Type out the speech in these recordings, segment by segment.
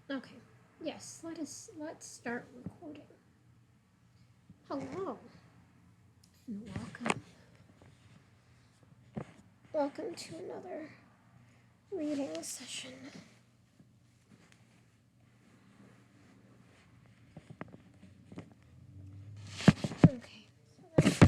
Okay. Yes, let's start recording. Hello and welcome. Welcome to another reading session. Okay. Then I've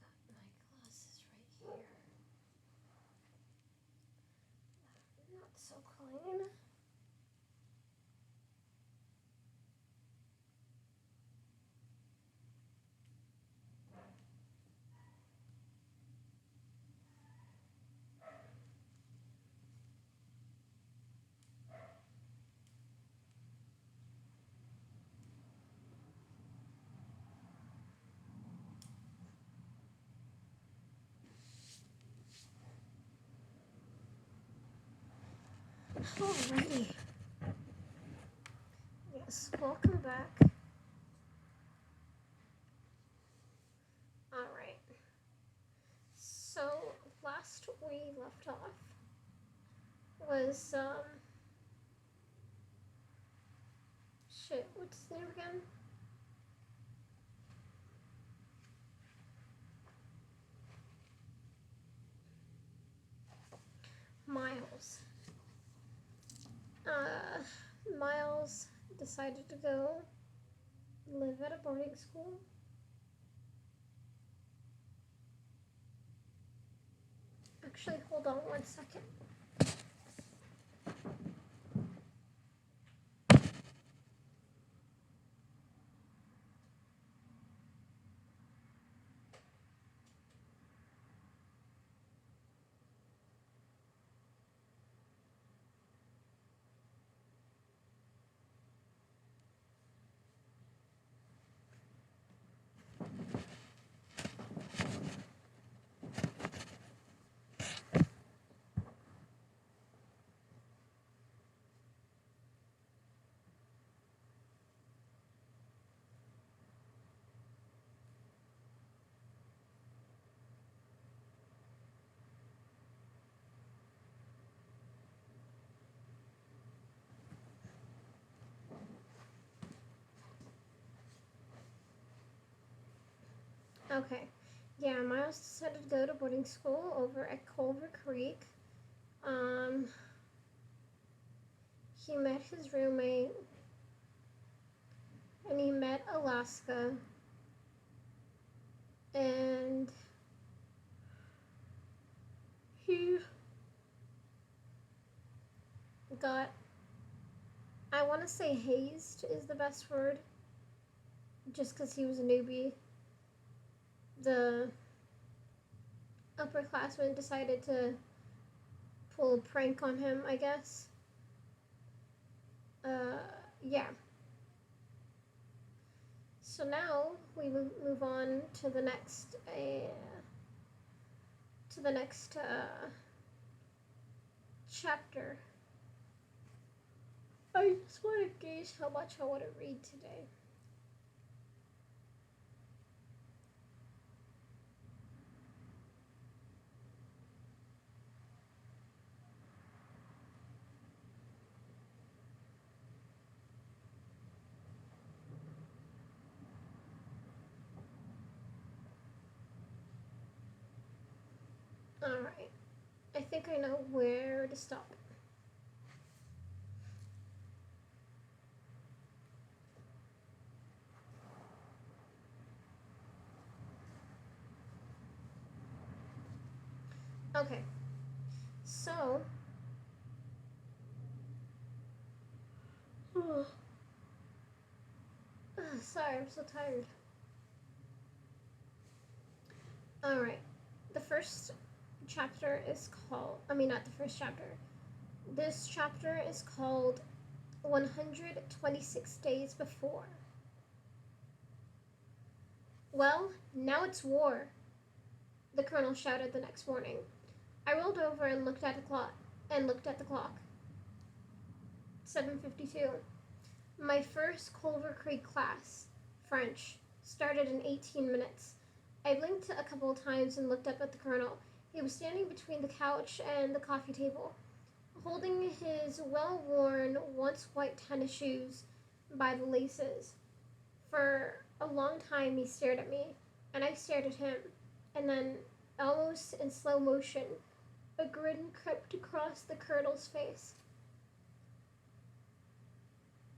got my glasses right here. Not so clean. Alrighty. Yes, welcome back. Alright. So last we left off was shit, what's his name again? Miles. Miles decided to go live at a boarding school. Actually, hold on 1 second. Okay. Yeah, Miles decided to go to boarding school over at Culver Creek. Um, he met his roommate and he met Alaska and he got, I want to say hazed is the best word, just because he was a newbie. The upperclassmen decided to pull a prank on him, I guess. Yeah. So now we move on to the next chapter. I just want to gauge how much I want to read today. Alright. I think I know where to stop. Okay. So. Sorry, I'm so tired. Alright. The first chapter is called. I mean, not the first chapter. This chapter is called 126 Days Before. Well, now it's war, the colonel shouted the next morning. I rolled over and looked at the clock. 7:52. My first Culver Creek class, French, started in 18 minutes. I blinked a couple of times and looked up at the colonel. He was standing between the couch and the coffee table, holding his well-worn, once white tennis shoes by the laces. For a long time he stared at me, and I stared at him, and then, almost in slow motion, a grin crept across the colonel's face.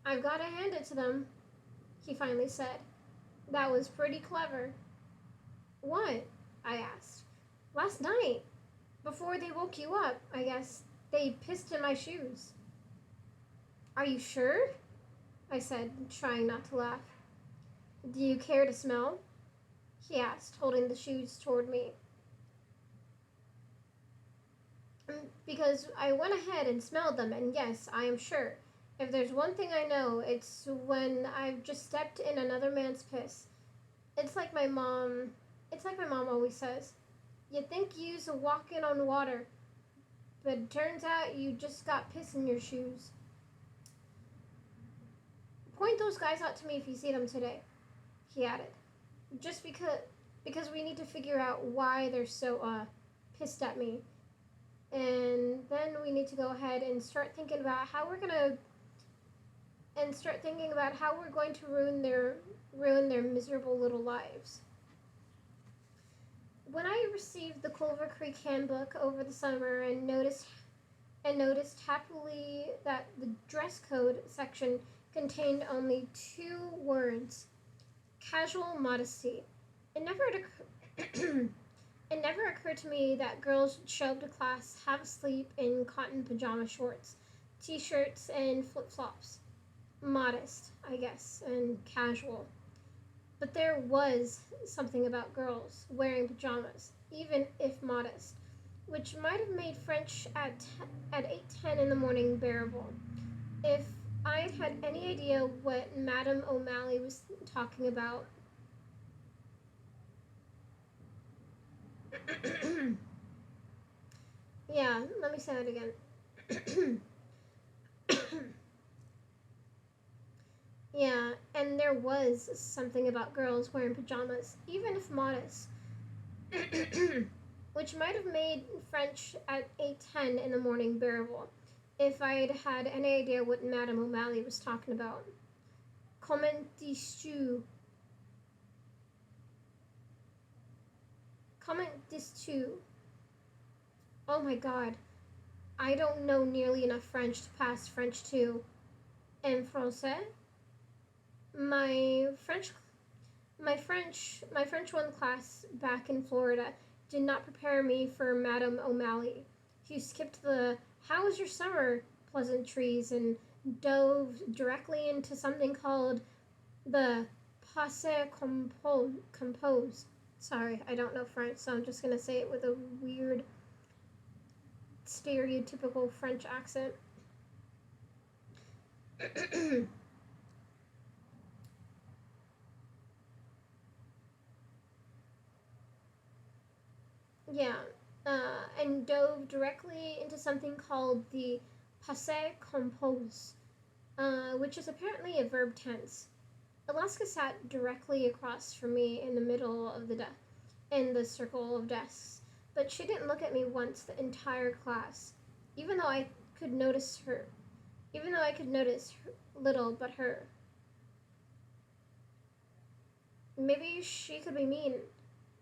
"I've got to hand it to them," he finally said. "That was pretty clever." "What?" I asked. "Last night, before they woke you up, I guess, they pissed in my shoes." "Are you sure?" I said, trying not to laugh. "Do you care to smell?" he asked, holding the shoes toward me. Because I went ahead and smelled them, and yes, I am sure. If there's one thing I know, it's when I've just stepped in another man's piss. It's like my mom always says. You think you's walking on water, but it turns out you just got piss in your shoes. Point those guys out to me if you see them today, he added. Just because we need to figure out why they're so pissed at me. And then we need to go ahead and start thinking about how we're going to ruin their miserable little lives. When I received the Culver Creek handbook over the summer and noticed happily that the dress code section contained only 2 words: casual modesty. It never occurred to me that girls should show up to class half asleep in cotton pajama shorts, t-shirts, and flip-flops. Modest, I guess, and casual. But there was something about girls wearing pajamas, even if modest, which might have made French at 8:10 in the morning bearable. If I'd had any idea what Madame O'Malley was talking about. Yeah, let me say that again. Yeah, and there was something about girls wearing pajamas, even if modest, which might have made French at 8:10 in the morning bearable, if I'd had any idea what Madame O'Malley was talking about. Comment dis-tu? Comment dis-tu? Oh my god, I don't know nearly enough French to pass French 2. En français? My French 1 class back in Florida did not prepare me for Madame O'Malley. He skipped the "How was your summer?" pleasantries and dove directly into something called the passé compose. Sorry, I don't know French, so I'm just going to say it with a weird stereotypical French accent. Yeah, and dove directly into something called the passé compose, which is apparently a verb tense. Alaska sat directly across from me in the middle of in the circle of desks, but she didn't look at me once the entire class, even though I could notice little but her. Maybe she could be mean,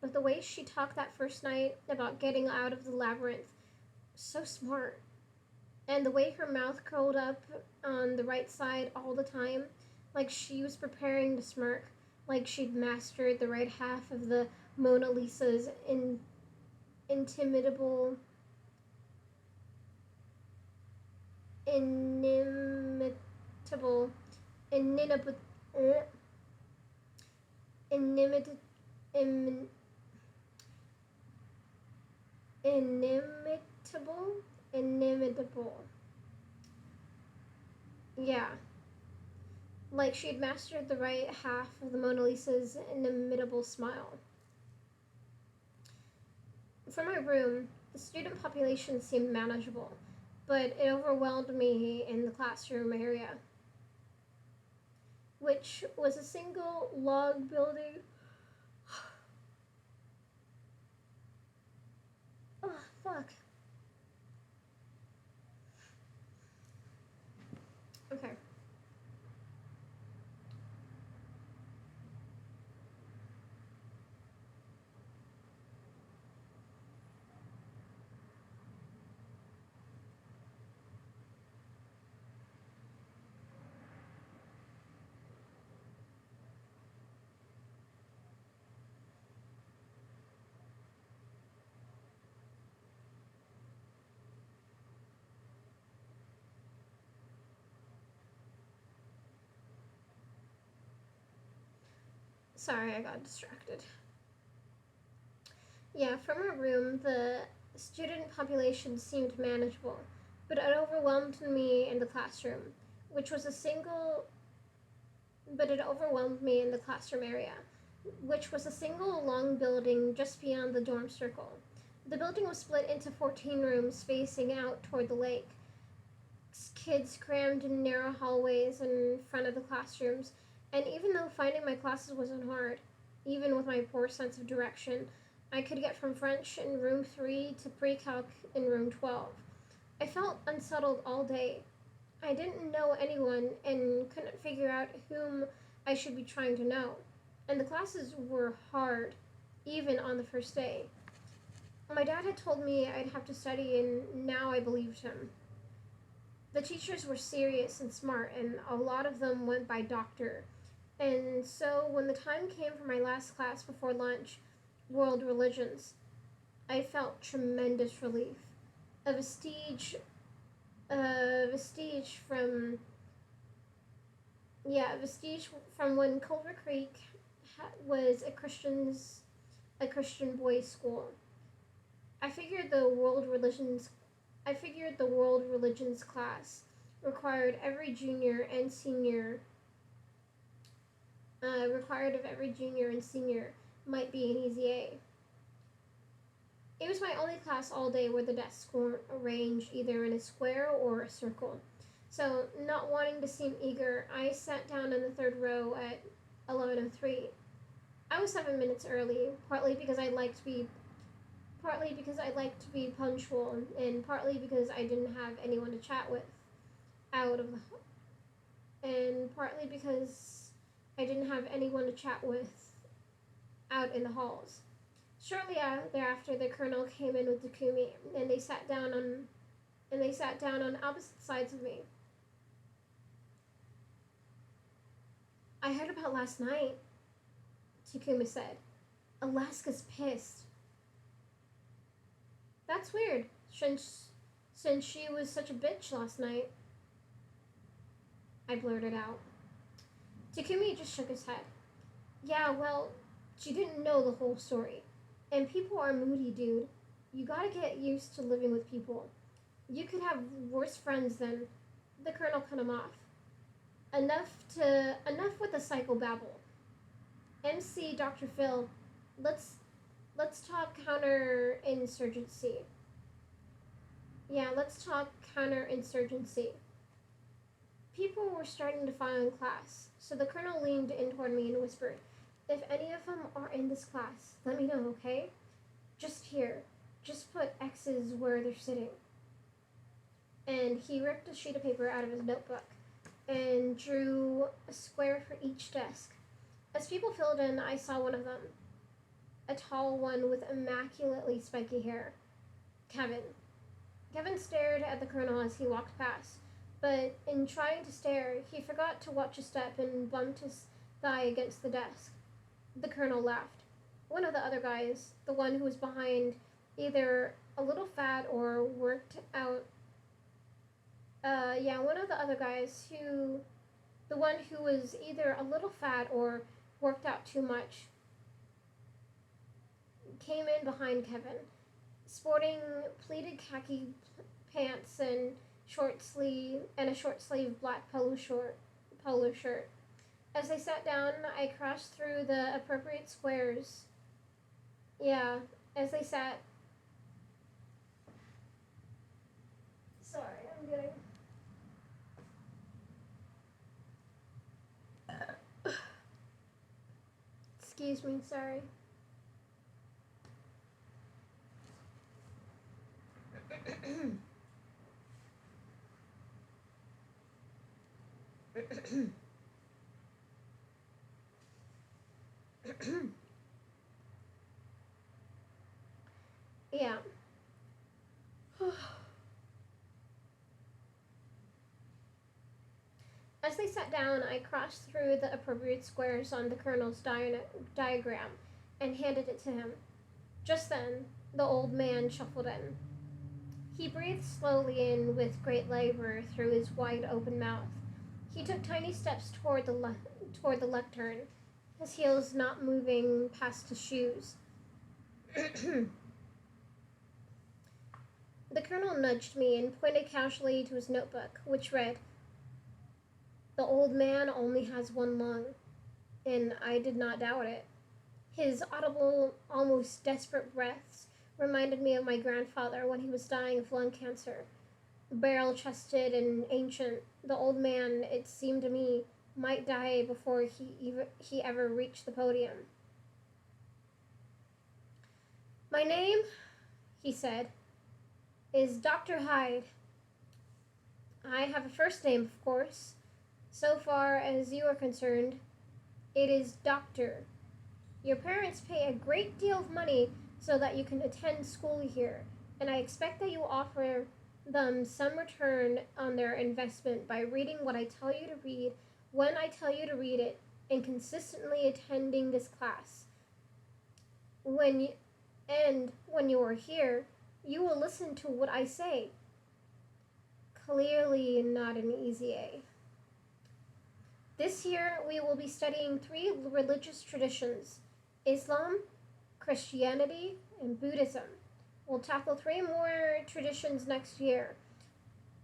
but the way she talked that first night about getting out of the labyrinth, so smart. And the way her mouth curled up on the right side all the time, like she was preparing to smirk, like she'd mastered the right half of the Mona Lisa's inimitable inimitable inimitable inimitable inimitable. Yeah, like she'd mastered the right half of the Mona Lisa's inimitable smile. For my room, the student population seemed manageable, but it overwhelmed me in the classroom area, which was a single log building. Oh, fuck. Okay. Sorry, I got distracted. Yeah, from our room, the student population seemed manageable, but it overwhelmed me in the classroom, which was a single but it overwhelmed me in the classroom area, which was a single long building just beyond the dorm circle. The building was split into 14 rooms facing out toward the lake. Kids crammed in narrow hallways in front of the classrooms, and even though finding my classes wasn't hard, even with my poor sense of direction, I could get from French in room 3 to pre-calc in room 12. I felt unsettled all day. I didn't know anyone and couldn't figure out whom I should be trying to know. And the classes were hard, even on the first day. My dad had told me I'd have to study, and now I believed him. The teachers were serious and smart, and a lot of them went by doctor. And so when the time came for my last class before lunch, world religions, I felt tremendous relief. A vestige from when Culver Creek was a Christian boys' school. I figured the world religions I figured the world religions class required of every junior and senior might be an easy A. It was my only class all day where the desks were arranged either in a square or a circle. So, not wanting to seem eager, I sat down in the third row at 11:03. I was 7 minutes early, partly because I liked to be punctual, and partly because I didn't have anyone to chat with out of the, and partly because I didn't have anyone to chat with out in the halls. Shortly thereafter, the colonel came in with Takumi, and they sat down on opposite sides of me. I heard about last night, Takumi said. Alaska's pissed. That's weird, since she was such a bitch last night. I blurted out. Takumi just shook his head. Yeah, well, she didn't know the whole story. And people are moody, dude. You gotta get used to living with people. You could have worse friends than. The colonel cut him off. Enough with the psychobabble. MC Dr. Phil, let's talk counterinsurgency. Yeah, let's talk counterinsurgency. People were starting to file in class, so the colonel leaned in toward me and whispered, if any of them are in this class, let me know, okay? Just here. Just put X's where they're sitting. And he ripped a sheet of paper out of his notebook and drew a square for each desk. As people filled in, I saw one of them. A tall one with immaculately spiky hair. Kevin. Kevin stared at the colonel as he walked past, but in trying to stare, he forgot to watch his step and bumped his thigh against the desk. The colonel laughed. One of the other guys, the one who was behind, either a little fat or worked out. One of the other guys the one who was either a little fat or worked out too much, came in behind Kevin, sporting pleated khaki pants and a short sleeve black polo shirt. As they sat down, I crashed through the appropriate squares. Yeah, as they sat. Sorry. I'm getting. Excuse me, sorry. Yeah. As they sat down, I crossed through the appropriate squares on the colonel's diagram and handed it to him. Just then, the old man shuffled in. He breathed slowly in with great labor through his wide open mouth. He took tiny steps toward the lectern, his heels not moving past his shoes. The colonel nudged me and pointed casually to his notebook, which read, "The old man only has one lung," and I did not doubt it. His audible, almost desperate breaths reminded me of my grandfather when he was dying of lung cancer. Barrel-chested and ancient, the old man, it seemed to me, might die before he ever reached the podium. "My name," he said, "is Dr. Hyde. I have a first name, of course. So far as you are concerned, it is Doctor. Your parents pay a great deal of money so that you can attend school here, and I expect that you offer them some return on their investment by reading what I tell you to read when I tell you to read it and consistently attending this class. When you are here, you will listen to what I say." Clearly not an easy A. "This year we will be studying 3 religious traditions: Islam, Christianity, and Buddhism. We'll tackle 3 more traditions next year.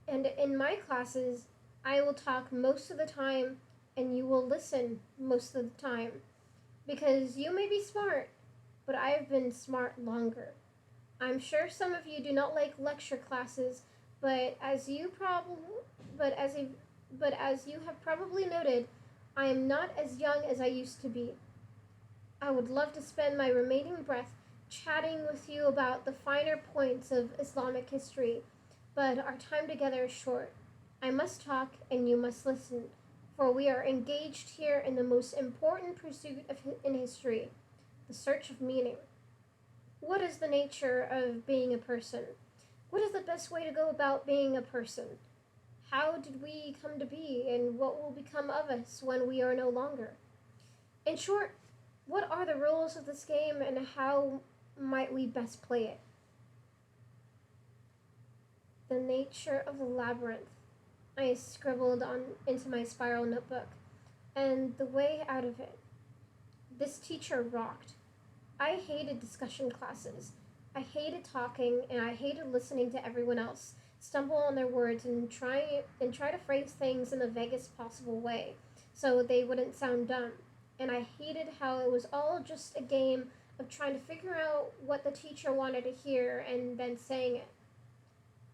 And in my classes, I will talk most of the time and you will listen most of the time. Because you may be smart, but I've been smart longer. I'm sure some of you do not like lecture classes, but as you have probably noted, I am not as young as I used to be. I would love to spend my remaining breath chatting with you about the finer points of Islamic history, but our time together is short. I must talk and you must listen, for we are engaged here in the most important pursuit in history, the search of meaning. What is the nature of being a person? What is the best way to go about being a person? How did we come to be, and what will become of us when we are no longer? In short, what are the rules of this game and how might we best play it?" "The nature of the labyrinth," I scribbled into my spiral notebook, "and the way out of it." This teacher rocked. I hated discussion classes. I hated talking, and I hated listening to everyone else stumble on their words and try to phrase things in the vaguest possible way, so they wouldn't sound dumb. And I hated how it was all just a game of trying to figure out what the teacher wanted to hear and then saying it.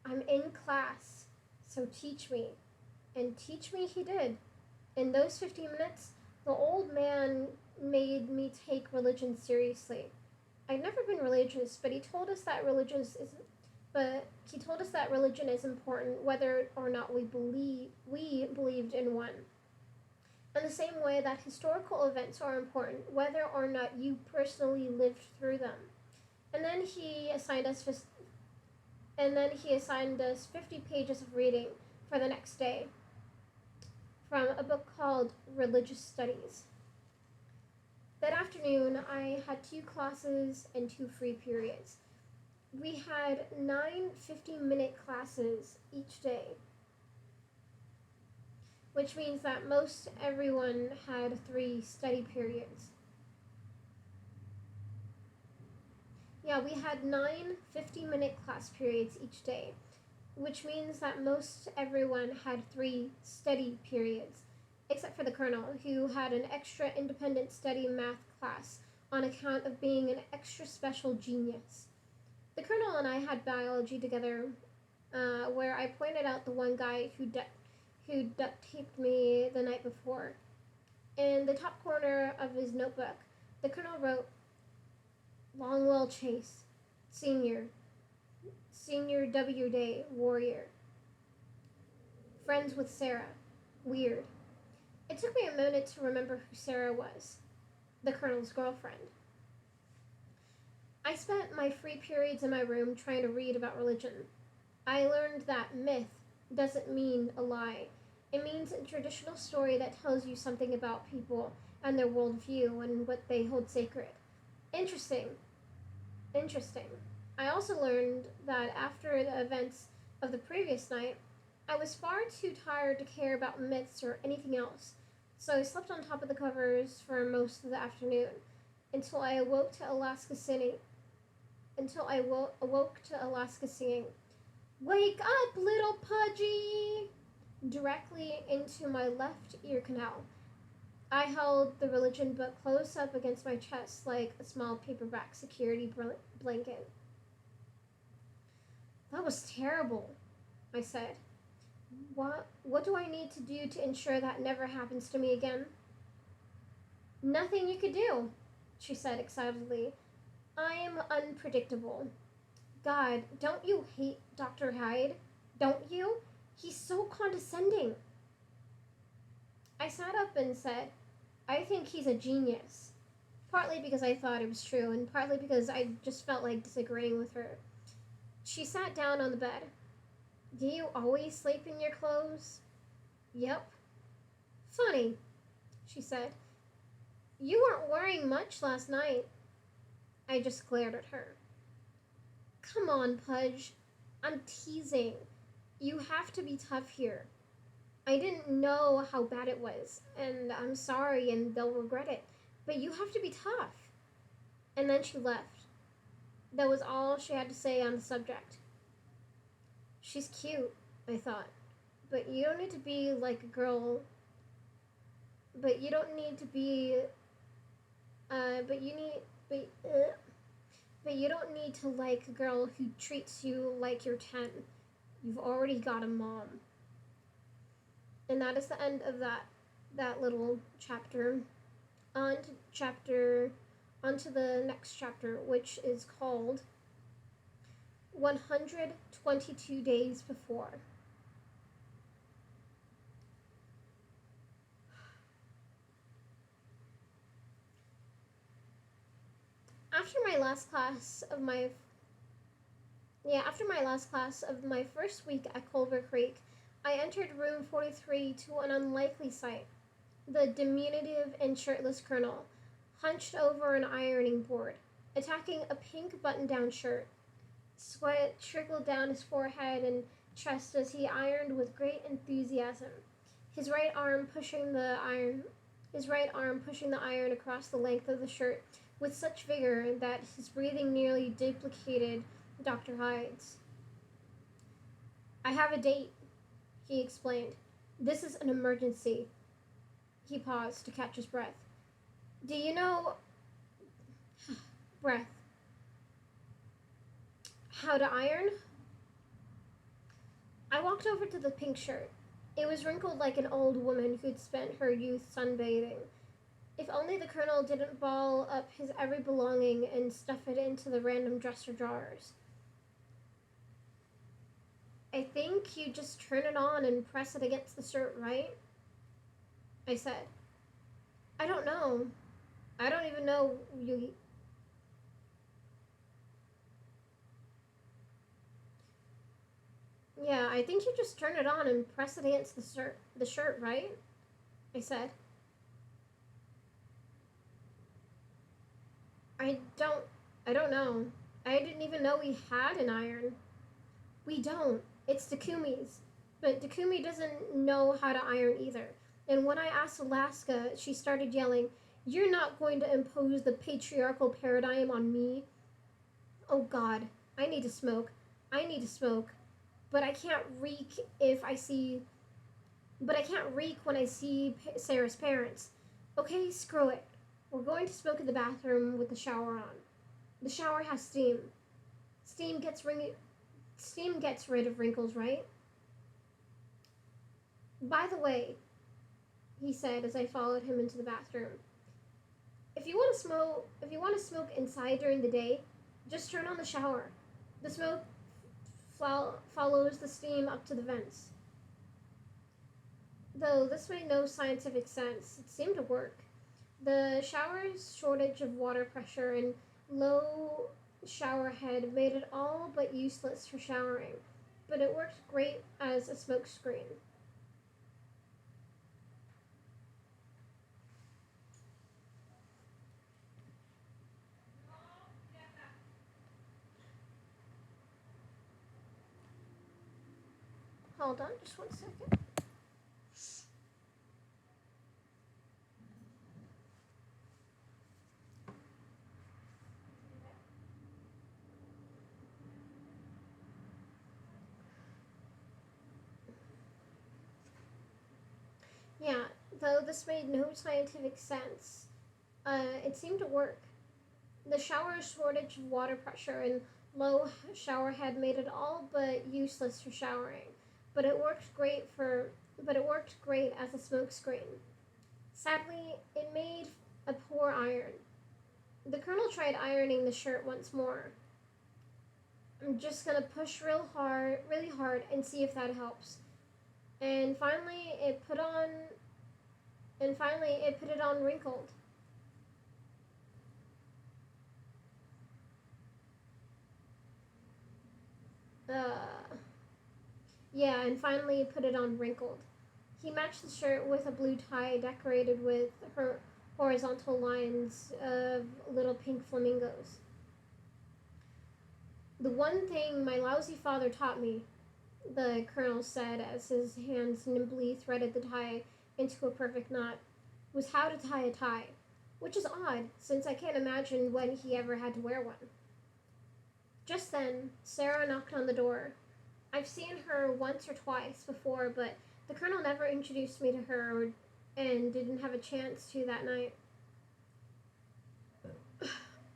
"I'm in class, so teach me." And teach me he did. In those 15 minutes, the old man made me take religion seriously. I'd never been religious, but he told us that religion is important whether or not we believed in one. In the same way that historical events are important whether or not you personally lived through them. And then he assigned us 50 pages of reading for the next day from a book called Religious Studies. That afternoon, I had 2 classes and 2 free periods. We had 9 50-minute classes each day, which means that most everyone had 3 study periods. Yeah, we had 9 50-minute class periods each day, which means that most everyone had 3 study periods, except for the colonel, who had an extra independent study math class on account of being an extra special genius. The colonel and I had biology together where I pointed out the one guy who duct taped me the night before. In the top corner of his notebook, the colonel wrote, Longwell Chase, Senior, Senior W Day, Warrior. Friends with Sarah. Weird. It took me a minute to remember who Sarah was. The colonel's girlfriend. I spent my free periods in my room trying to read about religion. I learned that myth doesn't mean a lie. It means a traditional story that tells you something about people and their worldview and what they hold sacred. Interesting. Interesting. I also learned that after the events of the previous night, I was far too tired to care about myths or anything else, so I slept on top of the covers for most of the afternoon until I awoke to Alaska singing. Awoke to Alaska singing, "Wake up, little Pudgy!" directly into my left ear canal. I held the religion book close up against my chest like a small paperback security blanket. That was terrible, I said. What do I need to do to ensure that never happens to me again? Nothing you could do, she said excitedly. I'm unpredictable. God, don't you hate Dr. Hyde? Don't you? He's so condescending. I sat up and said, I think he's a genius. Partly because I thought it was true, and partly because I just felt like disagreeing with her. She sat down on the bed. Do you always sleep in your clothes? Yep. Funny, she said. You weren't wearing much last night. I just glared at her. Come on, Pudge. I'm teasing. You have to be tough here. I didn't know how bad it was, and I'm sorry, and they'll regret it. But you have to be tough. And then she left. That was all she had to say on the subject. She's cute, I thought. But you don't need to be like a girl. But you don't need to be. But you don't need to like a girl who treats you like you're 10. You've already got a mom. And that is the end of that little chapter. On to the next chapter, which is called 122 Days Before. After my last class of my first week at Culver Creek, I entered room 43 to an unlikely sight. The diminutive and shirtless colonel, hunched over an ironing board, attacking a pink button-down shirt. Sweat trickled down his forehead and chest as he ironed with great enthusiasm, his right arm pushing the iron across the length of the shirt with such vigor that his breathing nearly duplicated Dr. Hyde's. I have a date, he explained. This is an emergency. He paused to catch his breath. Do you know... breath. How to iron? I walked over to the pink shirt. It was wrinkled like an old woman who'd spent her youth sunbathing. If only the colonel didn't ball up his every belonging and stuff it into the random dresser drawers. I think you just turn it on and press it against the shirt, right? I said. I don't know. I don't even know you... Yeah, I think you just turn it on and press it against the shirt, right? I said. I don't know. I didn't even know we had an iron. We don't. It's Takumi's. But Takumi doesn't know how to iron either. And when I asked Alaska, she started yelling, "You're not going to impose the patriarchal paradigm on me." Oh God, I need to smoke. But I can't reek when I see Sarah's parents. Okay, screw it. We're going to smoke in the bathroom with the shower on. The shower has steam. Steam gets Steam gets rid of wrinkles, right? By the way, he said as I followed him into the bathroom, if you want to smoke inside during the day, just turn on the shower. The smoke follows the steam up to the vents. Though this made no scientific sense, it seemed to work. The shower's shortage of water pressure and low shower head made it all but useless for showering, but it worked great as a smoke screen. Hold on, just 1 second. Yeah, though this made no scientific sense, it seemed to work. The shower's shortage of water pressure and low shower head made it all but useless for showering, but it worked great for but it worked great as a smoke screen. Sadly, it made a poor iron. The colonel tried ironing the shirt once more. I'm just gonna push really hard, and see if that helps. And finally, it put it on wrinkled. Uh, yeah, and finally it put it on wrinkled. He matched the shirt with a blue tie decorated with her horizontal lines of little pink flamingos. The one thing my lousy father taught me, the colonel said as his hands nimbly threaded the tie into a perfect knot, was how to tie a tie, which is odd since I can't imagine when he ever had to wear one. Just then, Sarah knocked on the door. I've seen her once or twice before, but the colonel never introduced me to her and didn't have a chance to that night.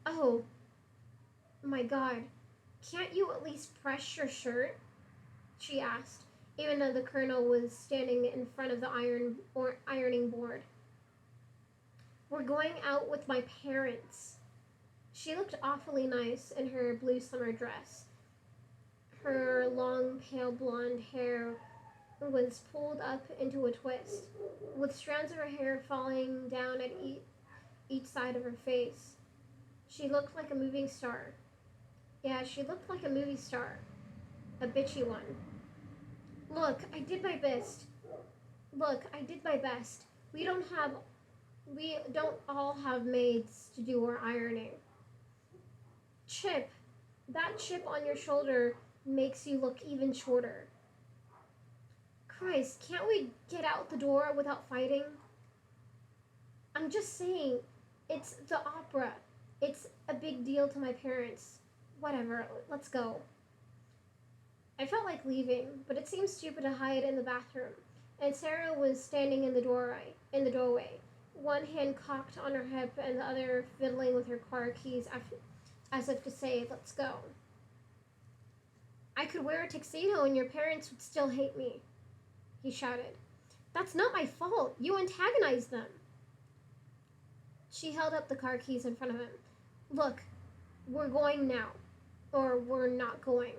Oh, my God. Can't you at least press your shirt? She asked, even though the colonel was standing in front of the ironing board. We're going out with my parents. She looked awfully nice in her blue summer dress. Her long, pale blonde hair was pulled up into a twist, with strands of her hair falling down at each side of her face. She looked like a movie star. Yeah, she looked like a movie star. A bitchy one. Look, I did my best. Look, I did my best. We don't all have maids to do our ironing. Chip, that chip on your shoulder makes you look even shorter. Christ, can't we get out the door without fighting? I'm just saying, it's the opera. It's a big deal to my parents. Whatever, let's go. I felt like leaving, but it seemed stupid to hide in the bathroom, and Sarah was standing in the doorway, one hand cocked on her hip and the other fiddling with her car keys as if to say, let's go. I could wear a tuxedo and your parents would still hate me, he shouted. That's not my fault. You antagonized them. She held up the car keys in front of him. Look, we're going now, or we're not going.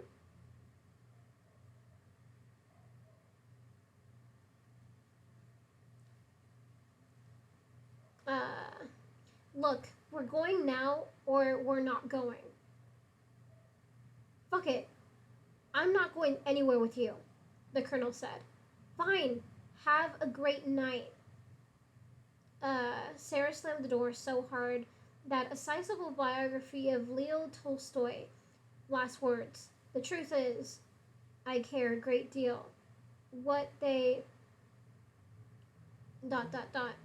Uh, Look, we're going now, or we're not going. Fuck it. I'm not going anywhere with you, the colonel said. Fine. Have a great night. Sarah slammed the door so hard that a sizable biography of Leo Tolstoy, last words. The truth is, I care a great deal. What they dot dot dot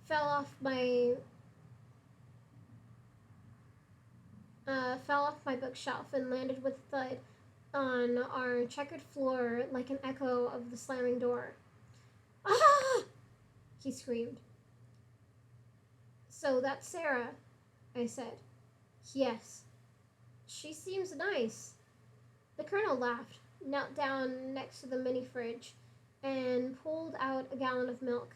fell off my fell off my bookshelf and landed with a thud on our checkered floor like an echo of the slamming door. Ah! He screamed. So that's Sarah, I said. Yes. She seems nice. The colonel laughed, knelt down next to the mini fridge, and pulled out a gallon of milk.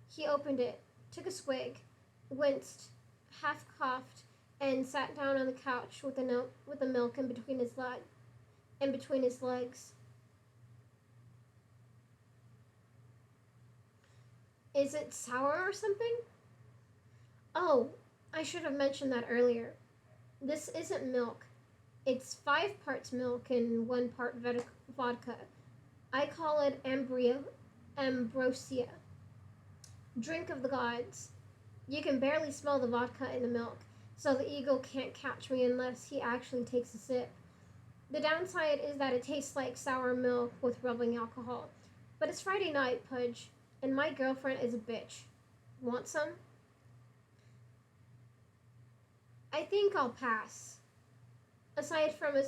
He opened it, took a swig, winced, half coughed, and sat down on the couch with the milk in between his legs. Is it sour or something? Oh, I should have mentioned that earlier. This isn't milk. It's 5 parts milk and 1 part vodka. I call it ambrosia, drink of the gods. You can barely smell the vodka in the milk, so the eagle can't catch me unless he actually takes a sip. The downside is that it tastes like sour milk with rubbing alcohol. But it's Friday night, Pudge, and my girlfriend is a bitch. Want some? I think I'll pass. Aside from a,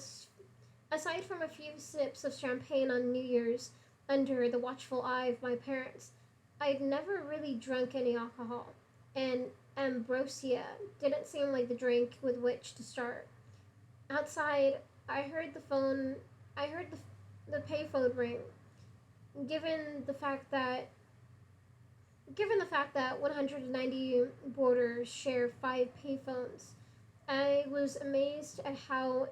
aside from a few sips of champagne on New Year's under the watchful eye of my parents, I'd never really drunk any alcohol, and ambrosia didn't seem like the drink with which to start. Outside, I heard the phone. I heard the payphone ring. Given the fact that Given the fact that 190 borders share 5 payphones, I was amazed at how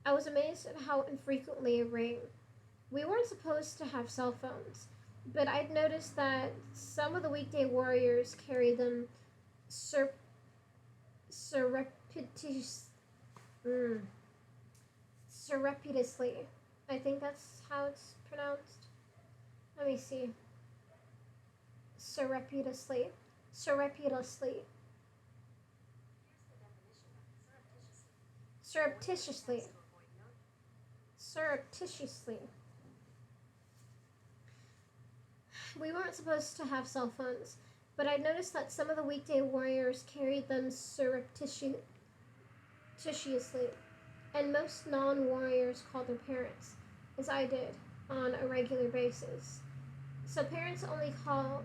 I was amazed at how infrequently it rang. We weren't supposed to have cell phones, but I'd noticed that some of the weekday warriors carry them sur- surreptitious, mm, surreptitiously. I think that's how it's pronounced. Let me see. Surreptitiously. Surreptitiously. Surreptitiously. Surreptitiously. We weren't supposed to have cell phones, but I noticed that some of the weekday warriors carried them surreptitiously, and most non warriors called their parents, as I did, on a regular basis. So parents only call.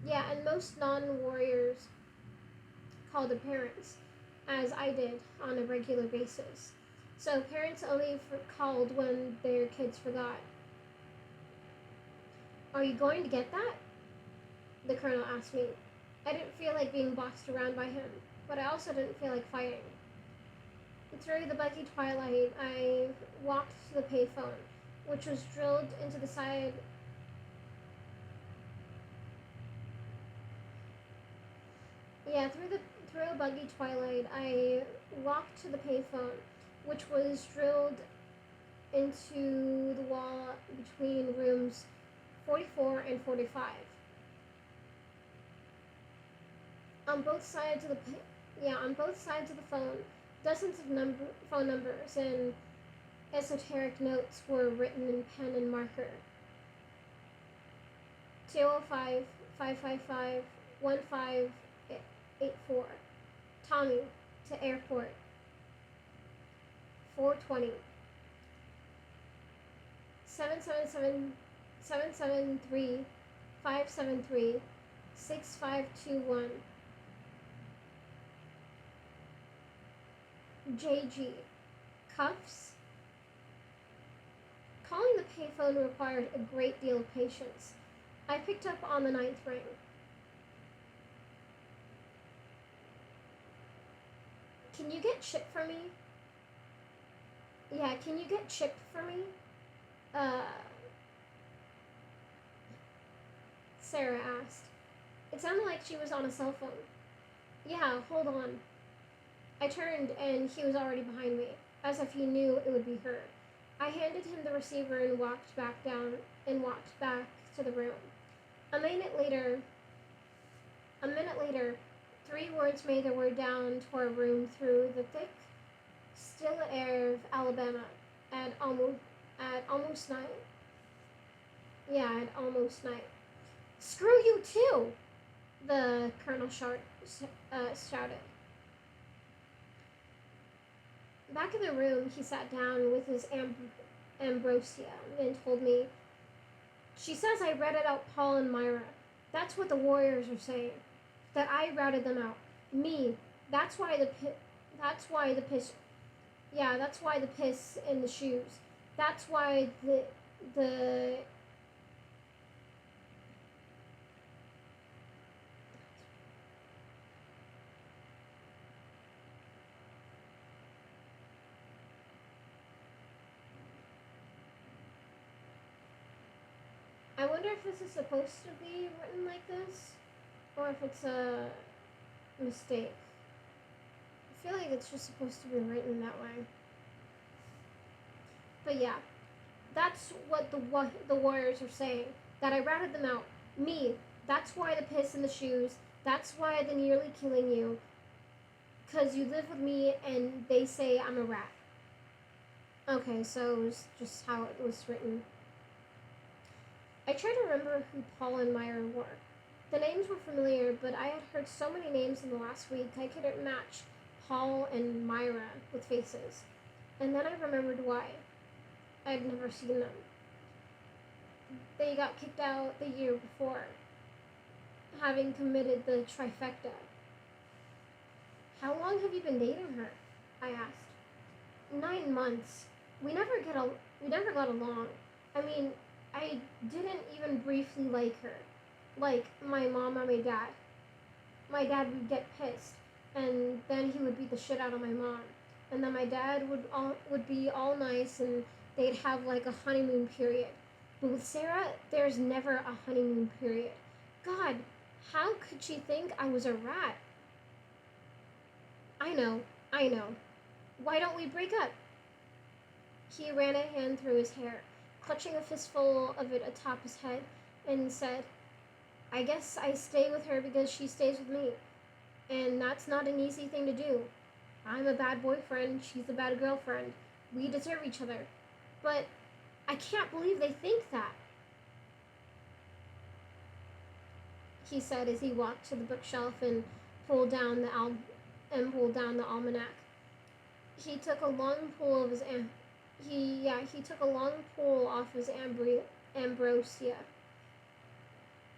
Yeah, and most non warriors call their parents, as I did, on a regular basis. So parents only called when their kids forgot. Are you going to get that? The colonel asked me. I didn't feel like being bossed around by him, but I also didn't feel like fighting. Through the buggy twilight, I walked to the payphone, which was drilled into the side. Yeah, through a buggy twilight, I walked to the payphone, which was drilled into the wall between rooms 44 and 45. On both sides of the on both sides of the phone, dozens of phone numbers and esoteric notes were written in pen and marker. 205 555 1584. Tommy to airport. 420. 777 773 573 6521. JG. Cuffs? Calling the payphone required a great deal of patience. I picked up on the ninth ring. Can you get chipped for me? Yeah, can you get chipped for me? Uh, Sarah asked. It sounded like she was on a cell phone. Yeah, hold on. I turned and he was already behind me, as if he knew it would be her. I handed him the receiver and walked back to the room. A minute later, a minute later, 3 words made their way down to our room through the thick, still air of Alabama at almost night. Yeah, at almost night. Screw you too! The colonel shouted. Back in the room, he sat down with his ambrosia and told me, she says I ratted out Paul and Myra. That's what the warriors are saying. That I routed them out. Me. That's why the Yeah, that's why the piss in the shoes. That's why the I wonder if this is supposed to be written like this or if it's a mistake. I feel like it's just supposed to be written that way. But yeah, that's what the Warriors are saying. That I ratted them out. Me. That's why the piss in the shoes. That's why the nearly killing you. Because you live with me and they say I'm a rat. Okay, so it was just how it was written. I try to remember who Paul and Myra were. The names were familiar, but I had heard so many names in the last week I couldn't match Paul and Myra with faces. And then I remembered why. I'd never seen them. They got kicked out the year before, having committed the trifecta. How long have you been dating her? I asked. 9 months. We never get a we never got along. I mean, I didn't even briefly like her, like my mom or my dad. My dad would get pissed, and then he would beat the shit out of my mom, and then my dad would be all nice, and they'd have like a honeymoon period. But with Sarah, there's never a honeymoon period. God, how could she think I was a rat? I know, I know. Why don't we break up? He ran a hand through his hair, clutching a fistful of it atop his head, and said, I guess I stay with her because she stays with me. And that's not an easy thing to do. I'm a bad boyfriend, she's a bad girlfriend. We deserve each other. But I can't believe they think that, he said as he walked to the bookshelf and pulled down the almanac. He took a long pull of his he took a long pull off his ambrosia.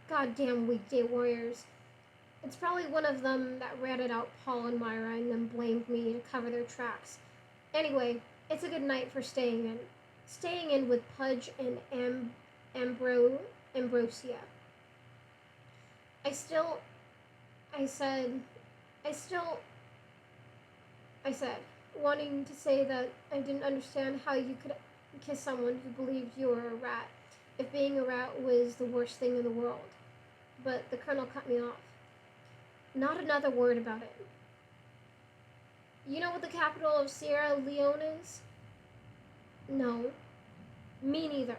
Goddamn weekday warriors. It's probably one of them that ratted out Paul and Myra and then blamed me to cover their tracks. Anyway, it's a good night for staying in. Staying in with Pudge and Ambrosia. I still, I said, I still, I said, wanting to say that I didn't understand how you could kiss someone who believed you were a rat, if being a rat was the worst thing in the world. But the colonel cut me off. Not another word about it. You know what the capital of Sierra Leone is? No. Me neither,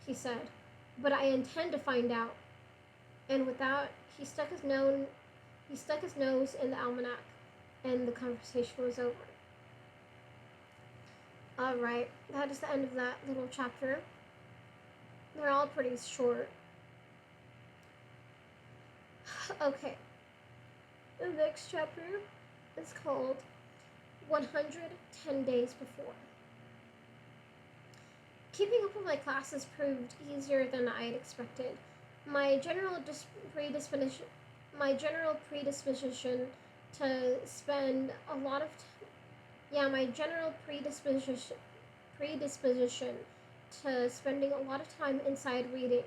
he said. But I intend to find out. And with that, he stuck his nose in the almanac, and the conversation was over. Alright, that is the end of that little chapter. They're all pretty short. Okay, the next chapter is called 110 Days Before. Keeping up with my classes proved easier than I had expected. My general predisposition to spend a lot of my general predisposition to spending a lot of time inside reading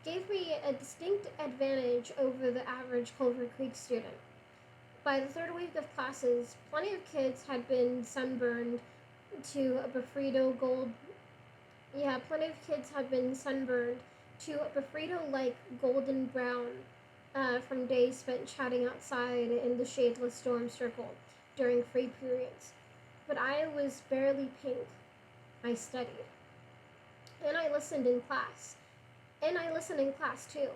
gave me a distinct advantage over the average Culver Creek student. By the third week of classes, plenty of kids had been sunburned to a Befrito gold. Yeah, plenty of kids had been sunburned to a Befrito-like golden brown from days spent chatting outside in the shadeless dorm circle during free periods. But I was barely pink. I studied. And I listened in class. And I listened in class too.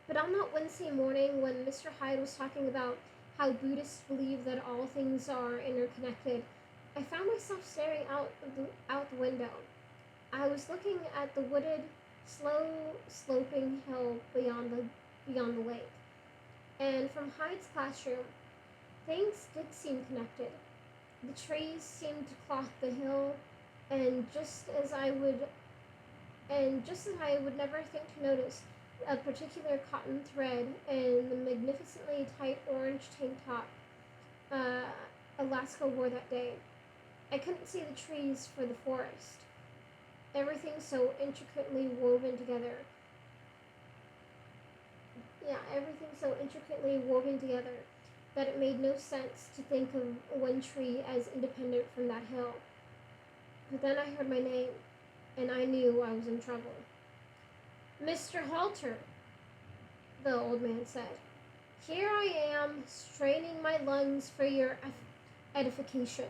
But on that Wednesday morning when Mr. Hyde was talking about how Buddhists believe that all things are interconnected, I found myself staring out the window. I was looking at the wooded, slow sloping hill beyond the lake. And from Hyde's classroom, things did seem connected. The trees seemed to cloth the hill, and just as I would never think to notice a particular cotton thread in the magnificently tight orange tank top Alaska wore that day. I couldn't see the trees for the forest. Everything so intricately woven together. Yeah, everything so intricately woven together that it made no sense to think of one tree as independent from that hill. But then I heard my name, and I knew I was in trouble. Mr. Halter, the old man said, here I am, straining my lungs for your edification,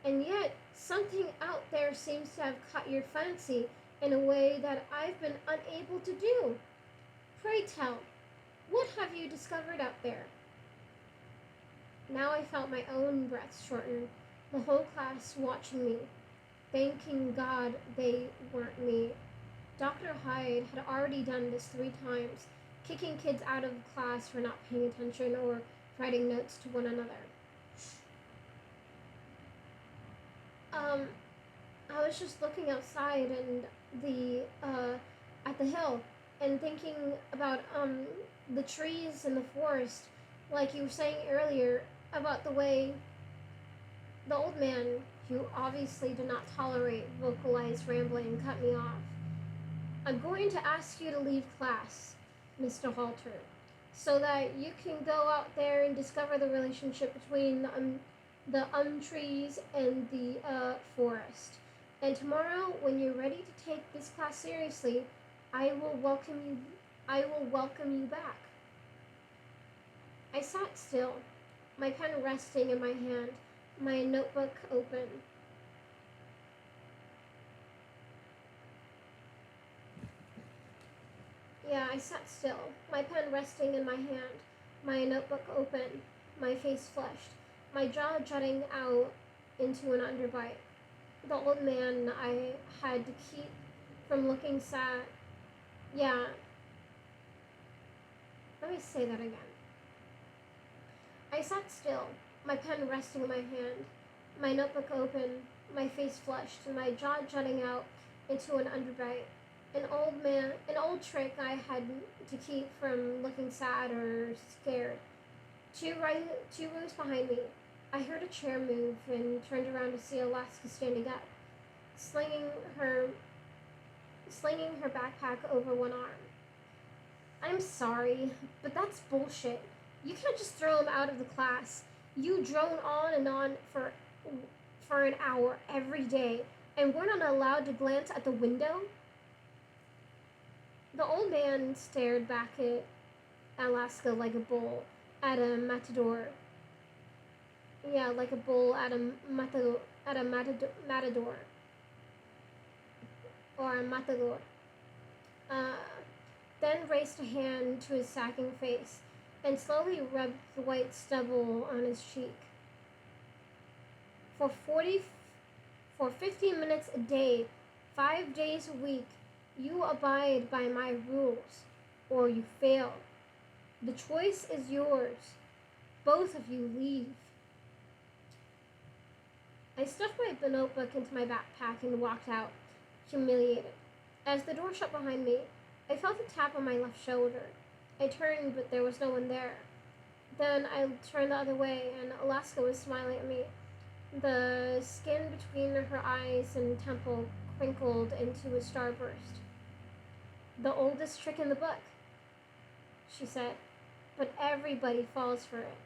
and yet something out there seems to have caught your fancy in a way that I've been unable to do. Pray tell, what have you discovered out there? Now I felt my own breath shorten, the whole class watching me, thanking God they weren't me. Dr. Hyde had already done this 3 times, kicking kids out of class for not paying attention or writing notes to one another. I was just looking outside and at the hill and thinking about the trees and the forest, like you were saying earlier about the way the old man, who obviously did not tolerate vocalized rambling, cut me off. I'm going to ask you to leave class, Mr. Halter, so that you can go out there and discover the relationship between the trees and the forest. And tomorrow, when you're ready to take this class seriously, I will welcome you. I will welcome you back. I sat still, my pen resting in my hand, my notebook open. Yeah, I sat still, my pen resting in my hand, my notebook open, my face flushed, my jaw jutting out into an underbite. The old man I had to keep from looking sad. Yeah, let me say that again. I sat still, my pen resting in my hand, my notebook open, my face flushed, and my jaw jutting out into an underbite. An old trick I had to keep from looking sad or scared. Two rows behind me, I heard a chair move and turned around to see Alaska standing up, slinging her backpack over one arm. I'm sorry, but that's bullshit. You can't just throw him out of the class. You drone on and on for an hour every day, and we're not allowed to glance at the window? The old man stared back at Alaska like a bull at a matador. Yeah, like a bull at a matador. Or a matador. Then raised a hand to his sagging face and slowly rubbed the white stubble on his cheek. For 15 minutes a day, 5 days a week, you abide by my rules, or you fail. The choice is yours. Both of you leave. I stuffed my notebook into my backpack and walked out, humiliated. As the door shut behind me, I felt a tap on my left shoulder. I turned, but there was no one there. Then I turned the other way, and Alaska was smiling at me. The skin between her eyes and temple crinkled into a starburst. The oldest trick in the book, she said, but everybody falls for it.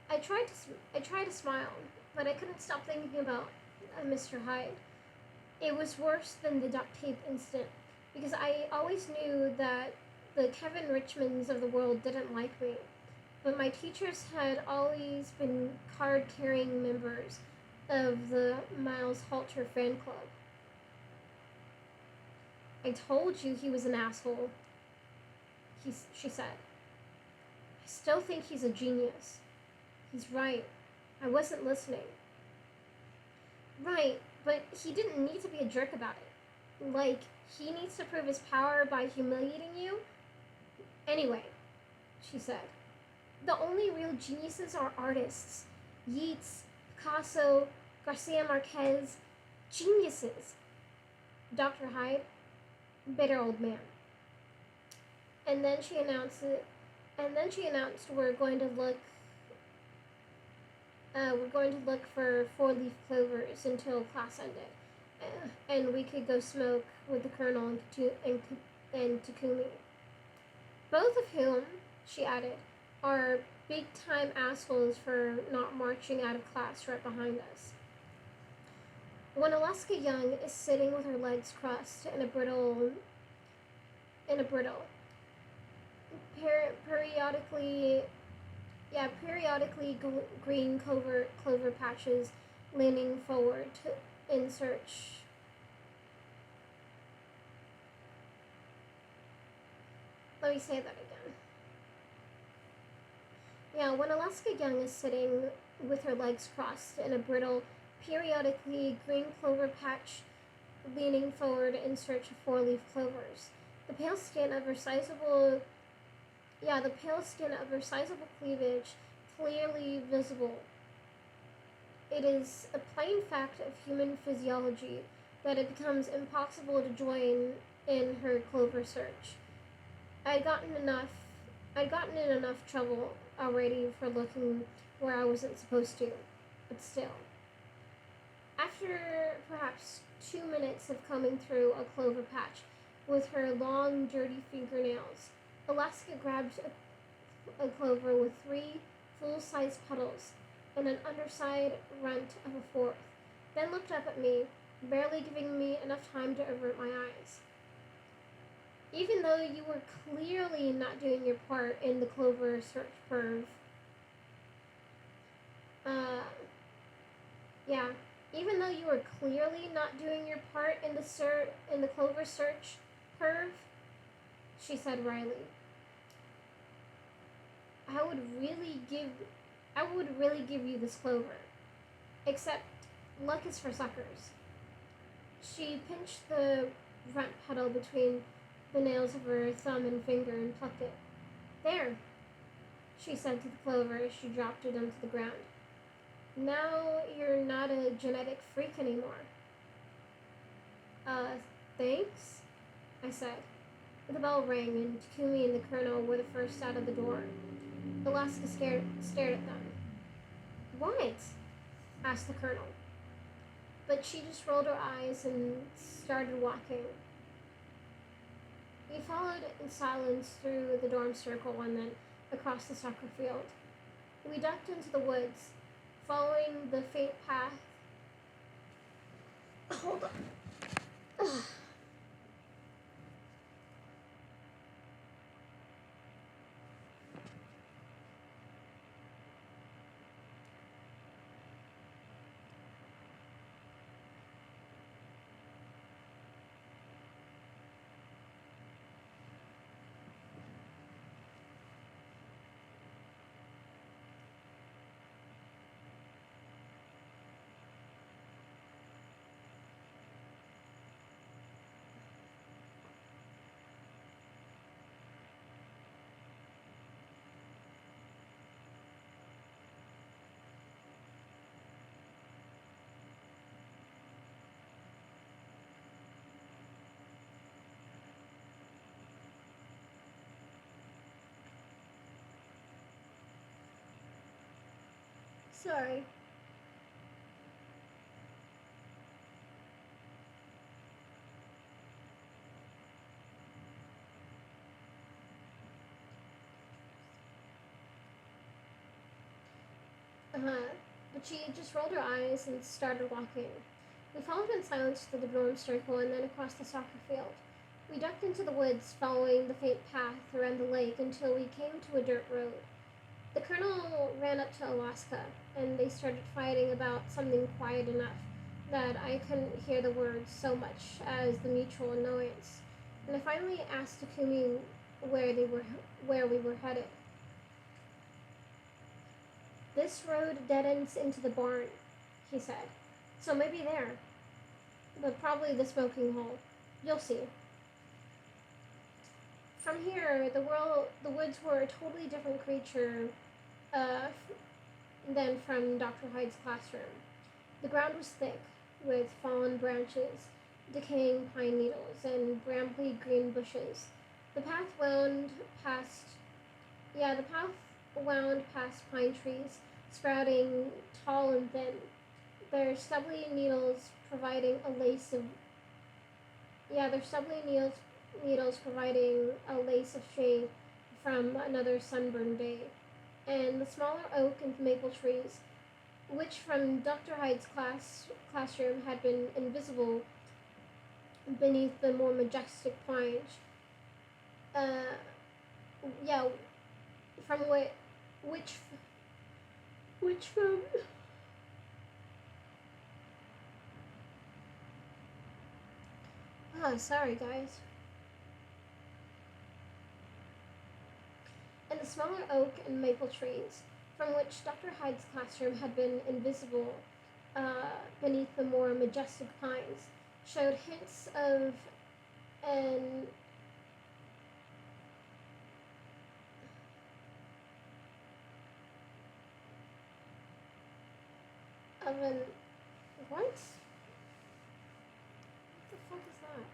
I tried to smile, but I couldn't stop thinking about Mr. Hyde. It was worse than the duct tape incident, because I always knew that the Kevin Richmonds of the world didn't like me, but my teachers had always been card-carrying members of the Miles Halter fan club. I told you he was an asshole, she said. I still think he's a genius. He's right. I wasn't listening. Right, but he didn't need to be a jerk about it. Like, he needs to prove his power by humiliating you? Anyway, she said, the only real geniuses are artists. Yeats, Picasso, Garcia Marquez. Geniuses. Dr. Hyde, bitter old man. And then she announced we're going to look we're going to look for four-leaf clovers until class ended. And we could go smoke with the Colonel and Takumi. Both of whom, she added, are big-time assholes for not marching out of class right behind us. When Alaska Young is sitting with her legs crossed in a brittle, periodically, green clover patches leaning forward in search. Let me say that again. Yeah, when Alaska Young is sitting with her legs crossed in a brittle, periodically green clover patch leaning forward in search of four-leaf clovers. The pale skin of her sizable cleavage clearly visible. It is a plain fact of human physiology that it becomes impossible to join in her clover search. I'd gotten in enough trouble already for looking where I wasn't supposed to, but still. After perhaps 2 minutes of combing through a clover patch with her long, dirty fingernails, Alaska grabbed a clover with 3 full-size petals and an underside runt of a fourth, then looked up at me, barely giving me enough time to avert my eyes. Even though you were clearly not doing your part in the clover search, Perv. Yeah. Even though you were clearly not doing your part in the clover search, Perv, she said wryly. I would really give you this clover. Except luck is for suckers. She pinched the front petal between the nails of her thumb and finger and plucked it. There, she said to the clover as she dropped it onto the ground. Now you're not a genetic freak anymore. Thanks? I said. The bell rang and Takumi and the Colonel were the first out of the door. Alaska stared at them. What? Asked the Colonel. But she just rolled her eyes and started walking. We followed in silence through the dorm circle and then across the soccer field. We ducked into the woods, following the faint path. Hold on. Sorry. But she just rolled her eyes and started walking. We followed in silence through the dorm circle and then across the soccer field. We ducked into the woods, following the faint path around the lake until we came to a dirt road. The Colonel ran up to Alaska, and they started fighting about something quiet enough that I couldn't hear the words so much as the mutual annoyance. And I finally asked Takumi where we were headed. This road dead ends into the barn, he said. So maybe there. But probably the smoking hole. You'll see. From here, the woods were a totally different creature than from Dr. Hyde's classroom. The ground was thick, with fallen branches, decaying pine needles, and brambly green bushes. The path wound past pine trees, sprouting tall and thin, their stubbly needles providing a lace of their needles providing a lace of shade from another sunburned day. And the smaller oak and maple trees, which from Dr. Hyde's classroom had been invisible beneath the more majestic pines. Uh, yeah, from which which from sorry guys. And the smaller oak and maple trees, from which Dr. Hyde's classroom had been invisible beneath the more majestic pines, showed hints an an what? What the fuck is that?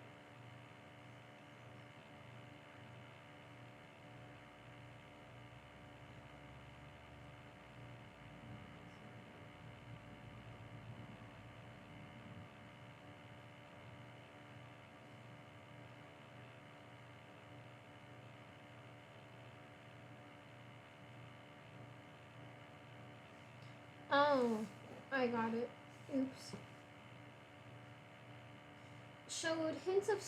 Oh, I got it. Oops. Showed hints of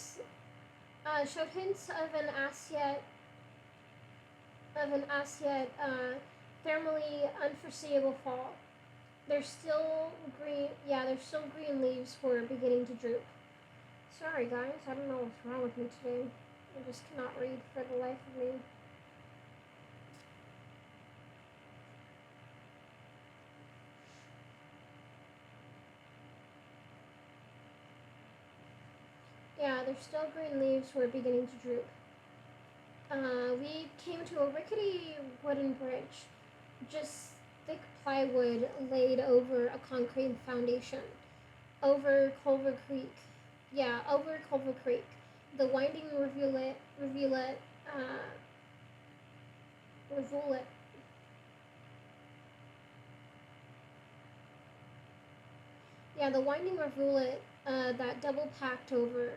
an as yet thermally unforeseeable fall. There's still green. Yeah, there's still green leaves were beginning to droop. Sorry, guys. I don't know what's wrong with me today. I just cannot read for the life of me. Yeah, there's still green leaves were beginning to droop. We came to a rickety wooden bridge, just thick plywood laid over a concrete foundation. Over Culver Creek. Yeah, over Culver Creek. The winding rivulet, the winding rivulet that doubled back over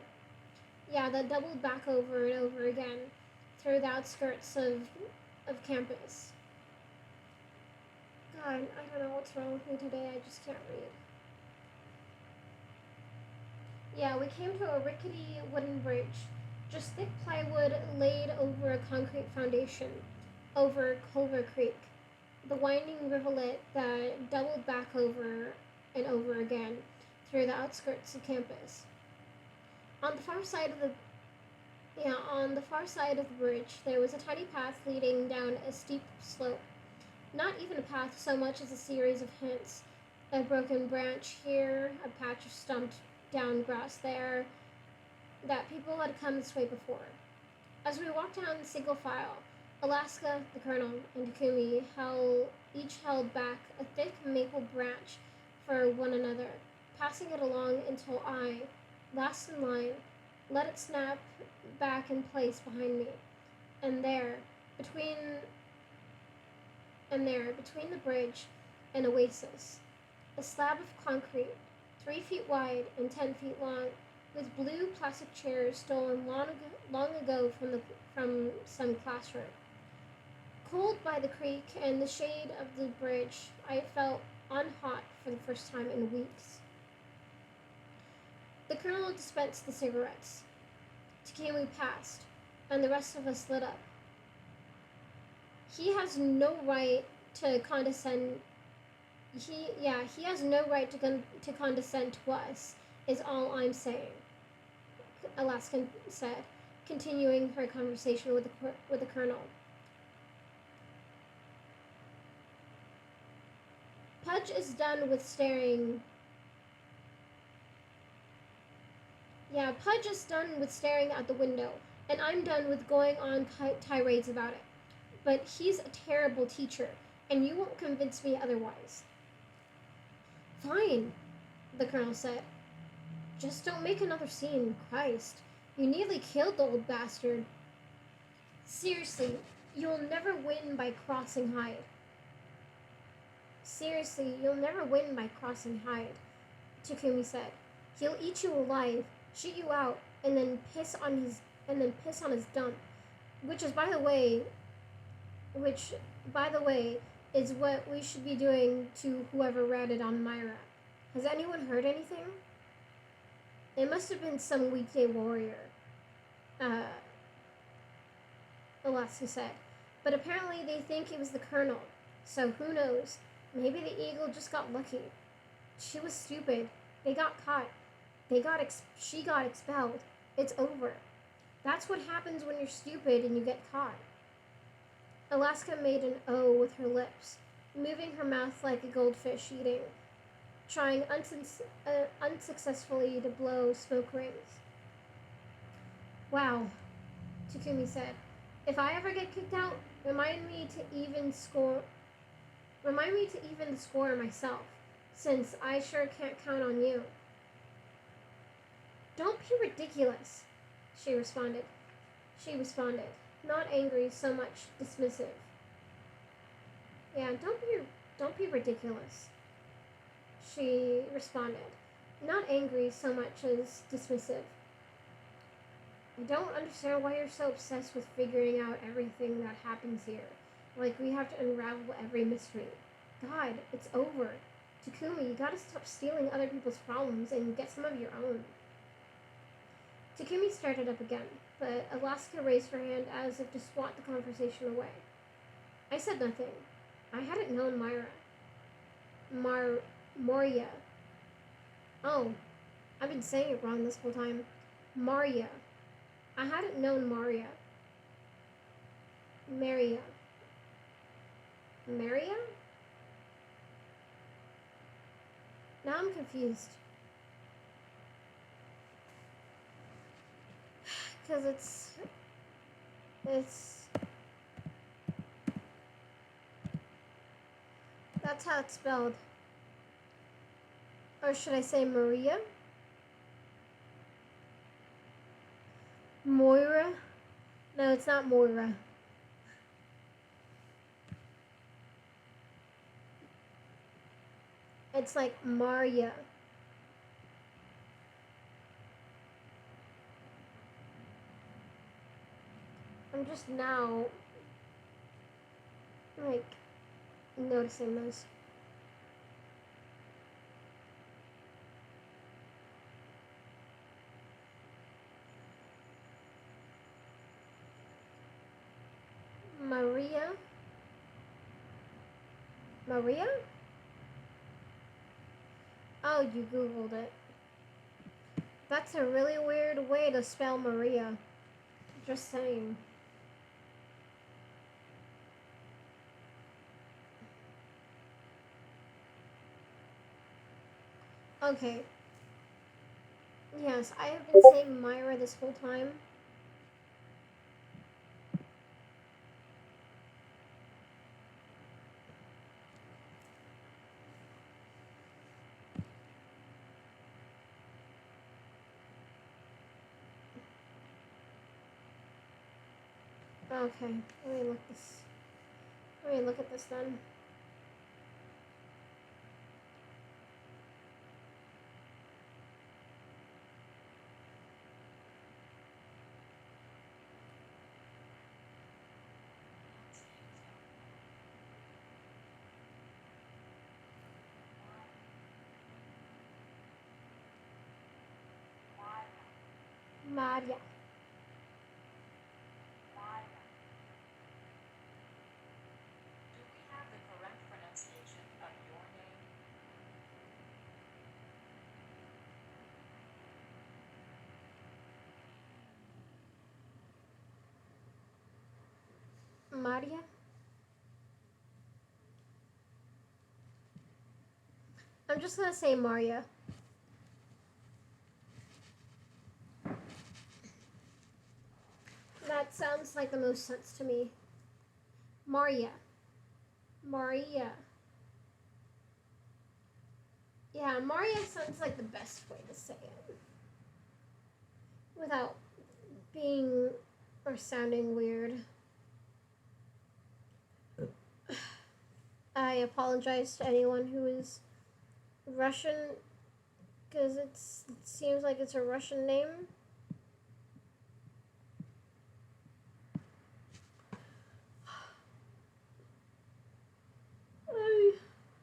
and over again through the outskirts of campus. God, I don't know what's wrong with me today. I just can't read. Yeah, we came to a rickety wooden bridge, just thick plywood laid over a concrete foundation, over Culver Creek, the winding rivulet that doubled back over and over again through the outskirts of campus. On the far side of the on the far side of the bridge, there was a tiny path leading down a steep slope. Not even a path so much as a series of hints. A broken branch here, a patch of stumped down grass there, that people had come this way before. As we walked down single file, Alaska, the Colonel, and Takumi each held back a thick maple branch for one another, passing it along until I, last in line, let it snap back in place behind me. And between between the bridge and oasis, a slab of concrete, 3 feet wide and 10 feet long, with blue plastic chairs stolen long ago from some classroom. Cooled by the creek and the shade of the bridge, I felt unhot for the first time in weeks. The Colonel dispensed the cigarettes. Takemi passed, and the rest of us lit up. He has no right to condescend. He has no right to condescend to us, is all I'm saying, Alaskan said, continuing her conversation with the Colonel. Pudge is done with staring. Yeah, Pudge is done with staring out the window, and I'm done with going on tirades about it. But he's a terrible teacher, and you won't convince me otherwise. Fine, the Colonel said. Just don't make another scene, Christ. You nearly killed the old bastard. Seriously, you'll never win by crossing Hyde. Seriously, you'll never win by crossing hide, Takumi said. He'll eat you alive, shoot you out, and then piss on his dump. Which is which by the way is what we should be doing to whoever ratted on Myra. Has anyone heard anything? It must have been some weekday warrior, uh, Alaska said. But apparently they think it was the colonel. So who knows? Maybe the eagle just got lucky. She was stupid. They got caught. She got expelled. It's over. That's what happens when you're stupid and you get caught. Alaska made an O with her lips, moving her mouth like a goldfish eating, trying unsuccessfully to blow smoke rings. Wow, Takumi said. If I ever get kicked out, remind me to even the score myself, since I sure can't count on you. Don't be ridiculous, she responded. Not angry, so much dismissive. Yeah, don't be ridiculous, she responded, not angry so much as dismissive. I don't understand why you're so obsessed with figuring out everything that happens here. Like we have to unravel every mystery. God, it's over. Takumi, you gotta stop stealing other people's problems and get some of your own. Takumi started up again, but Alaska raised her hand as if to swat the conversation away. I said nothing. I hadn't known Myra. Moria. Oh, I've been saying it wrong this whole time. Maria. I hadn't known Maria. Maria. Maria? Now I'm confused. Because that's how it's spelled. Or should I say Maria? Moira? No, it's not Moira. It's like Maria. I'm just now, like, noticing this. Maria? Maria? Oh, you Googled it. That's a really weird way to spell Maria. Just saying. Okay. Yes, I have been saying Myra this whole time. Okay, let me look at this then. Maria. Maria? I'm just gonna say Maria. That sounds like the most sense to me. Maria. Maria. Yeah, Maria sounds like the best way to say it. Without being or sounding weird. I apologize to anyone who is Russian because it seems like it's a Russian name.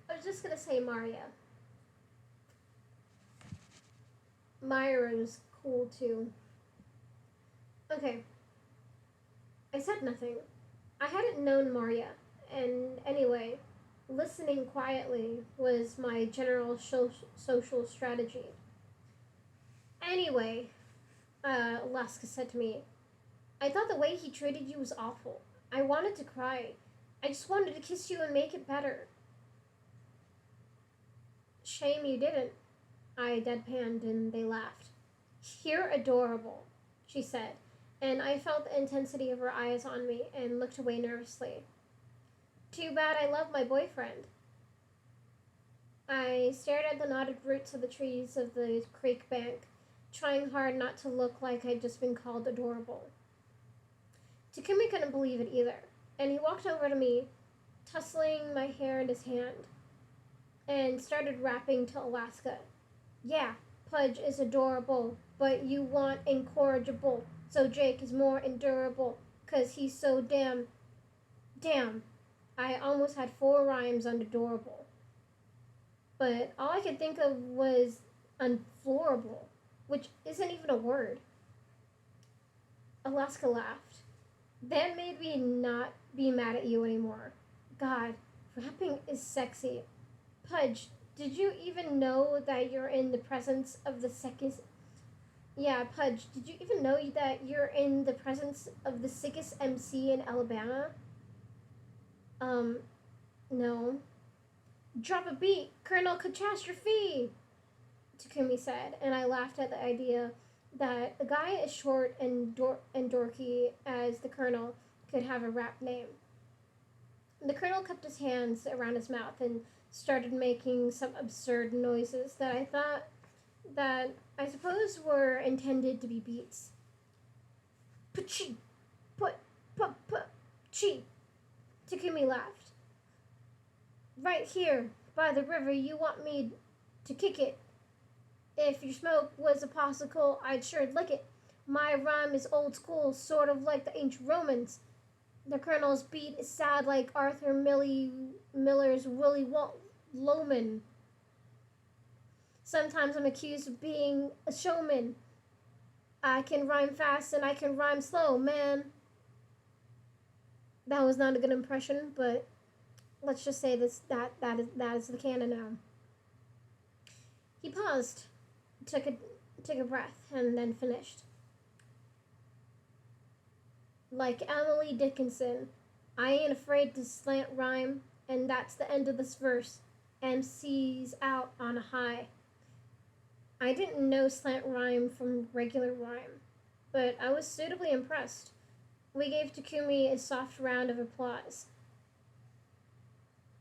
I was just gonna say Maria. Myra is cool too. Okay, I said nothing. I hadn't known Maria, and anyway, listening quietly was my general social strategy. Anyway, Alaska said to me, I thought the way he treated you was awful. I wanted to cry. I just wanted to kiss you and make it better. Shame you didn't. I deadpanned and they laughed. You're adorable, she said, and I felt the intensity of her eyes on me and looked away nervously. Too bad I love my boyfriend. I stared at the knotted roots of the trees of the creek bank, trying hard not to look like I'd just been called adorable. Takumi couldn't believe it either, and he walked over to me, tussling my hair in his hand, and started rapping to Alaska. Yeah, Pudge is adorable, but you want incorrigible, so Jake is more endurable, 'cause he's so damn. I almost had 4 rhymes on adorable, but all I could think of was unfloorable, which isn't even a word. Alaska laughed. That made me not be mad at you anymore. God, rapping is sexy. Pudge, did you even know that you're in the presence of the sickest... Yeah, Pudge, did you even know that you're in the presence of the sickest MC in Alabama? No. Drop a beat, Colonel Catastrophe! Takumi said, and I laughed at the idea that a guy as short and dorky as the Colonel could have a rap name. The Colonel kept his hands around his mouth and started making some absurd noises that I suppose were intended to be beats. Pachee! Put! Chee! Takumi laughed. Right here, by the river, you want me to kick it. If your smoke was a popsicle, I'd sure lick it. My rhyme is old school, sort of like the ancient Romans. The Colonel's beat is sad like Arthur Miller's Willie Loman. Sometimes I'm accused of being a showman. I can rhyme fast and I can rhyme slow, man. That was not a good impression, but let's just say that is the canon now. He paused, took a breath, and then finished. Like Emily Dickinson, I ain't afraid to slant rhyme, and that's the end of this verse. MC's out on a high. I didn't know slant rhyme from regular rhyme, but I was suitably impressed. We gave Takumi a soft round of applause.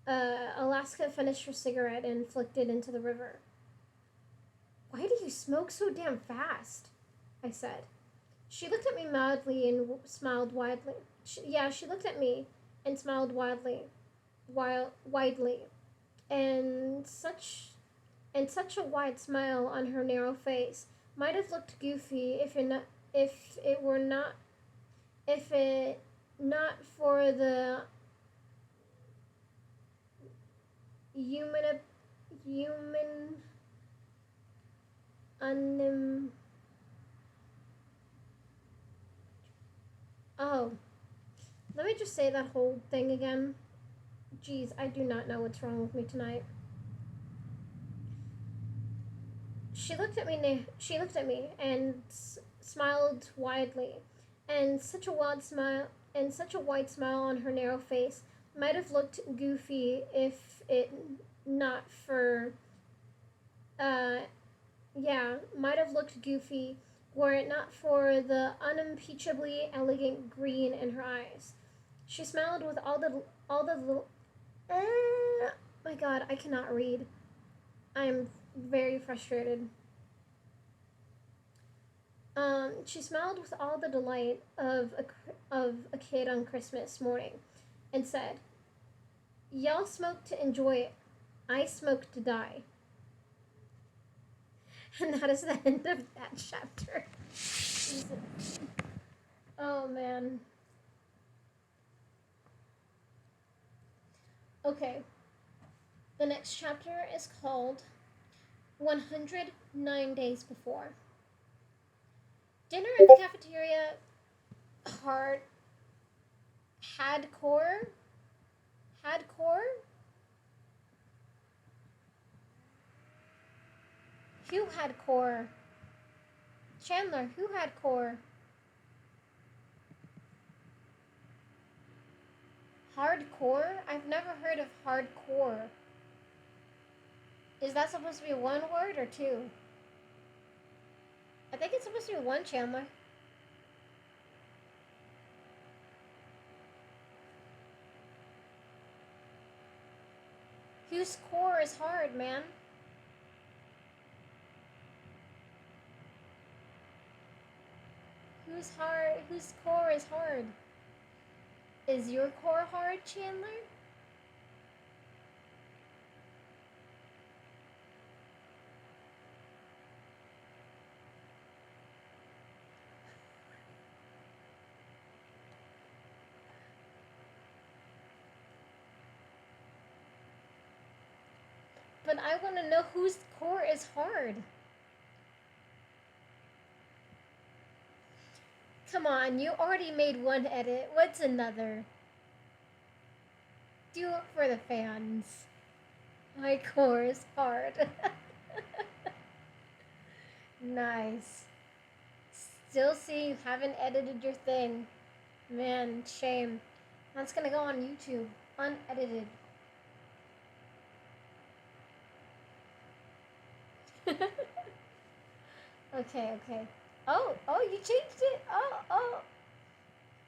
Alaska finished her cigarette and flicked it into the river. Why do you smoke so damn fast? I said. She looked at me mildly and smiled widely. She looked at me and smiled widely, and such a wide smile on her narrow face might have looked goofy if it not for the human oh, let me just say that whole thing again. Geez, I do not know what's wrong with me tonight. She looked at me and smiled widely, and such a wide smile on her narrow face might have looked goofy if it not for might have looked goofy were it not for the unimpeachably elegant green in her eyes. She smiled with all the little my god, I cannot read. I'm very frustrated. She smiled with all the delight of a kid on Christmas morning and said, Y'all smoke to enjoy it. I smoke to die. And that is the end of that chapter. Oh man. Okay. The next chapter is called 109 Days Before. Dinner at the cafeteria, hard, hadcore, who had core? Chandler, who had core? Hardcore? I've never heard of hardcore. Is that supposed to be one word or two? I think it's supposed to be one, Chandler. Whose core is hard, man? Whose core is hard? Is your core hard, Chandler? But I want to know whose core is hard. Come on, you already made one edit. What's another? Do it for the fans. My core is hard. Nice. Still see you haven't edited your thing. Man, shame. That's gonna go on YouTube. Unedited. Okay. Oh, you changed it? Oh.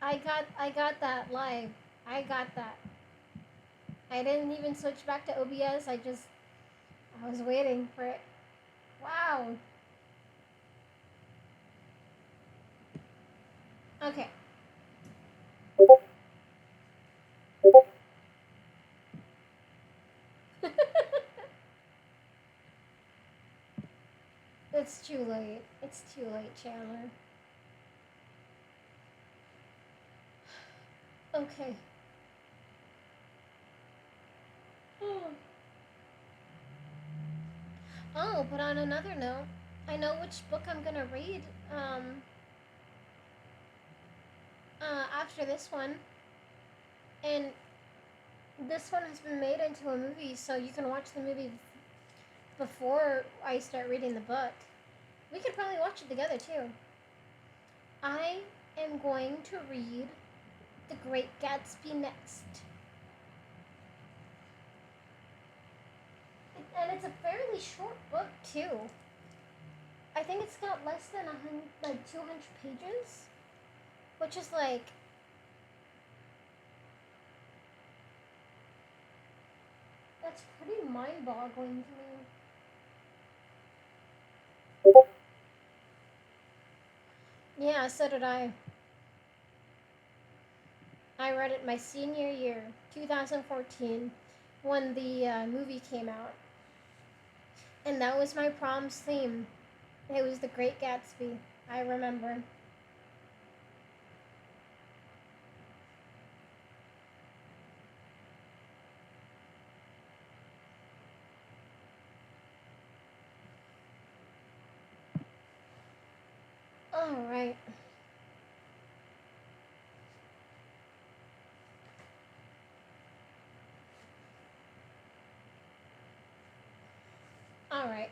I got that live. I got that. I didn't even switch back to OBS. I was waiting for it. Wow. Okay. It's too late. It's too late, Chandler. Okay. Oh, but on another note, I know which book I'm gonna read after this one. And this one has been made into a movie, so you can watch the movie before I start reading the book. We could probably watch it together too. I am going to read The Great Gatsby next. And it's a fairly short book too. I think it's got less than 200 pages, which is like that's pretty mind-boggling to me. Yeah, so did I. I read it my senior year, 2014, when the movie came out. And that was my prom's theme. It was The Great Gatsby. I remember. Alright. Alright.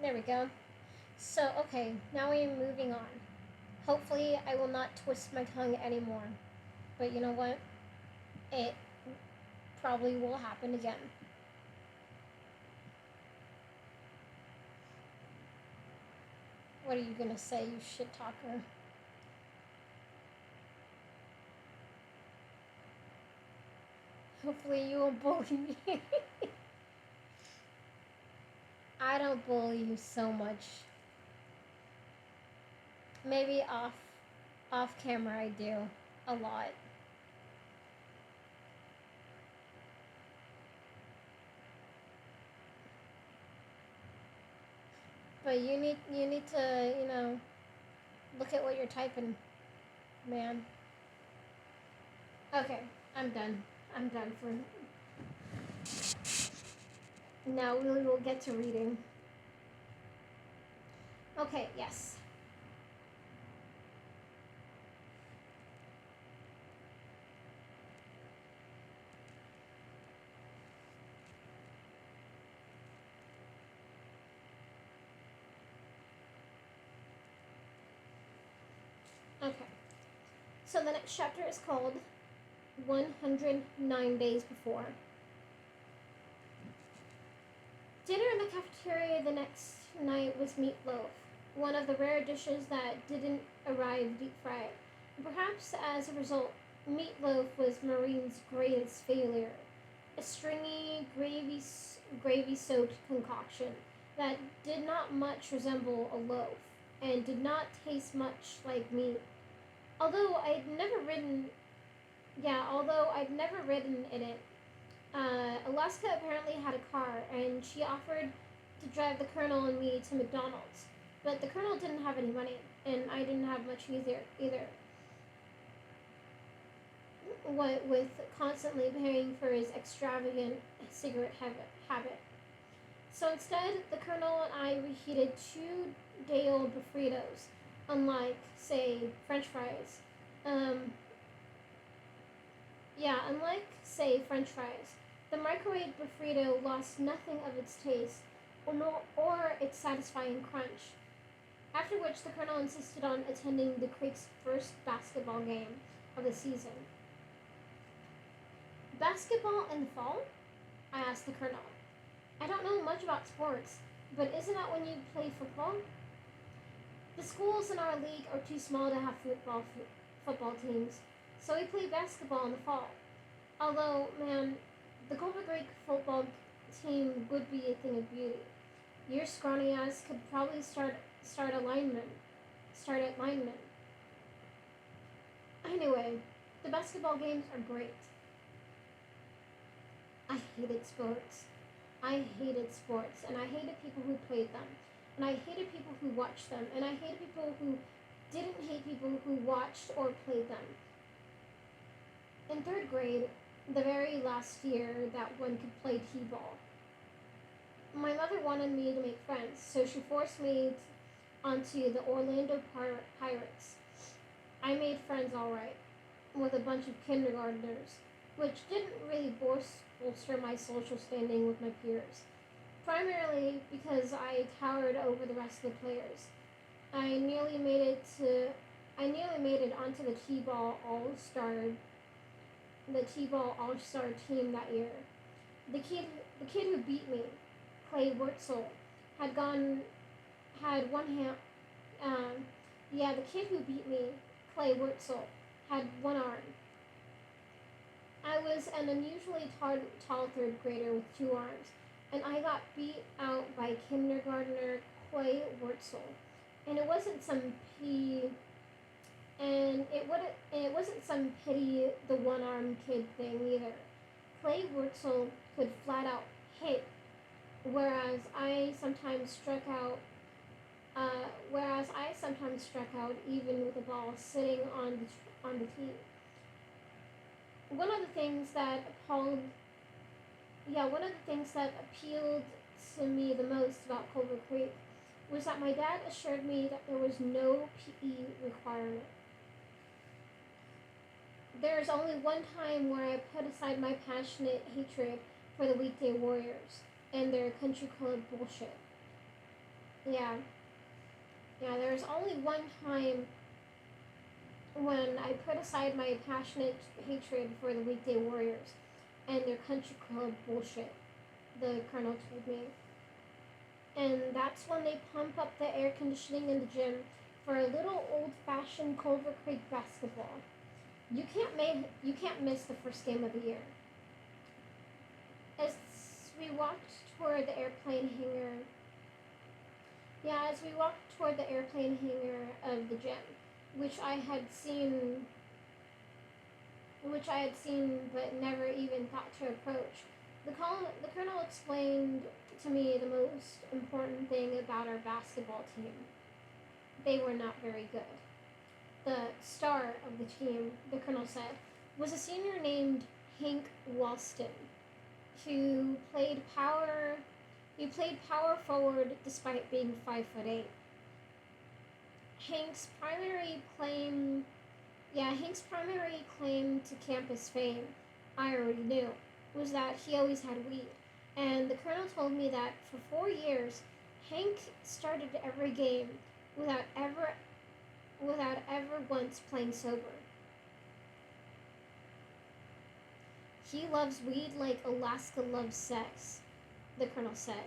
There we go. So, okay, now we are moving on. Hopefully, I will not twist my tongue anymore. But you know what? It probably will happen again. What are you gonna say, you shit talker? Hopefully you won't bully me. I don't bully you so much. Maybe off camera I do. A lot. But you need to, look at what you're typing, man. Okay, I'm done. I'm done for now. We will get to reading. Okay, yes. Okay. So the next chapter is called 109 Days Before. Dinner in the cafeteria the next night was meatloaf, one of the rare dishes that didn't arrive deep fried. Perhaps as a result, meatloaf was Marine's greatest failure. A stringy, gravy soaked concoction that did not much resemble a loaf and did not taste much like meat. Although I'd never ridden, although I'd never ridden in it, Alaska apparently had a car, and she offered to drive the Colonel and me to McDonald's. But the Colonel didn't have any money, and I didn't have much either. What with constantly paying for his extravagant cigarette habit. So instead, the Colonel and I reheated 2-day-old burritos, unlike, say, French fries. Um, unlike, say, French fries, the microwave burrito lost nothing of its taste or its satisfying crunch. After which, the Colonel insisted on attending the Creek's first basketball game of the season. Basketball in the fall? I asked the Colonel. I don't know much about sports, but isn't that when you play football? The schools in our league are too small to have football teams, so we play basketball in the fall. Although, man, the Culver Creek football team would be a thing of beauty. Your scrawny ass could probably start at lineman. Anyway, the basketball games are great. I hated sports. And I hated people who played them. And I hated people who watched them. And I hated people who didn't hate people who watched or played them. In third grade, the very last year that one could play t-ball, my mother wanted me to make friends, so she forced me onto the Orlando Pirates. I made friends all right, with a bunch of kindergartners, which didn't really bolster my social standing with my peers, primarily because I towered over the rest of the players. I nearly made it onto the T-ball All-Star team that year. The kid who beat me, Clay Wurtzel, had one hand. The kid who beat me, Clay Wurtzel, had one arm. I was an unusually tall third grader with two arms, and I got beat out by kindergartner Clay Wurtzel. And it wasn't some pity the one-armed kid thing either. Clay Wurtzel could flat out hit, whereas I sometimes struck out. Even with the ball sitting on the tee. One of the things that appealed to me the most about Culver Creek was that my dad assured me that there was no PE requirement. There is only one time where I put aside my passionate hatred for the weekday Warriors and their country club bullshit. There is only one time when I put aside my passionate hatred for the weekday Warriors and their country club bullshit, the Colonel told me. And that's when they pump up the air conditioning in the gym for a little old-fashioned Culver Creek basketball. You can't miss the first game of the year. As we walked toward the airplane hangar of the gym, which I had seen but never even thought to approach. The Colonel explained to me the most important thing about our basketball team. They were not very good. The star of the team, the colonel said, was a senior named Hank Walston, who played power He played power forward despite being 5'8". Hank's primary claim, Hank's primary claim to campus fame, I already knew, was that he always had weed. And the colonel told me that for 4 years, Hank started every game without ever once playing sober. He loves weed like Alaska loves sex, the colonel said.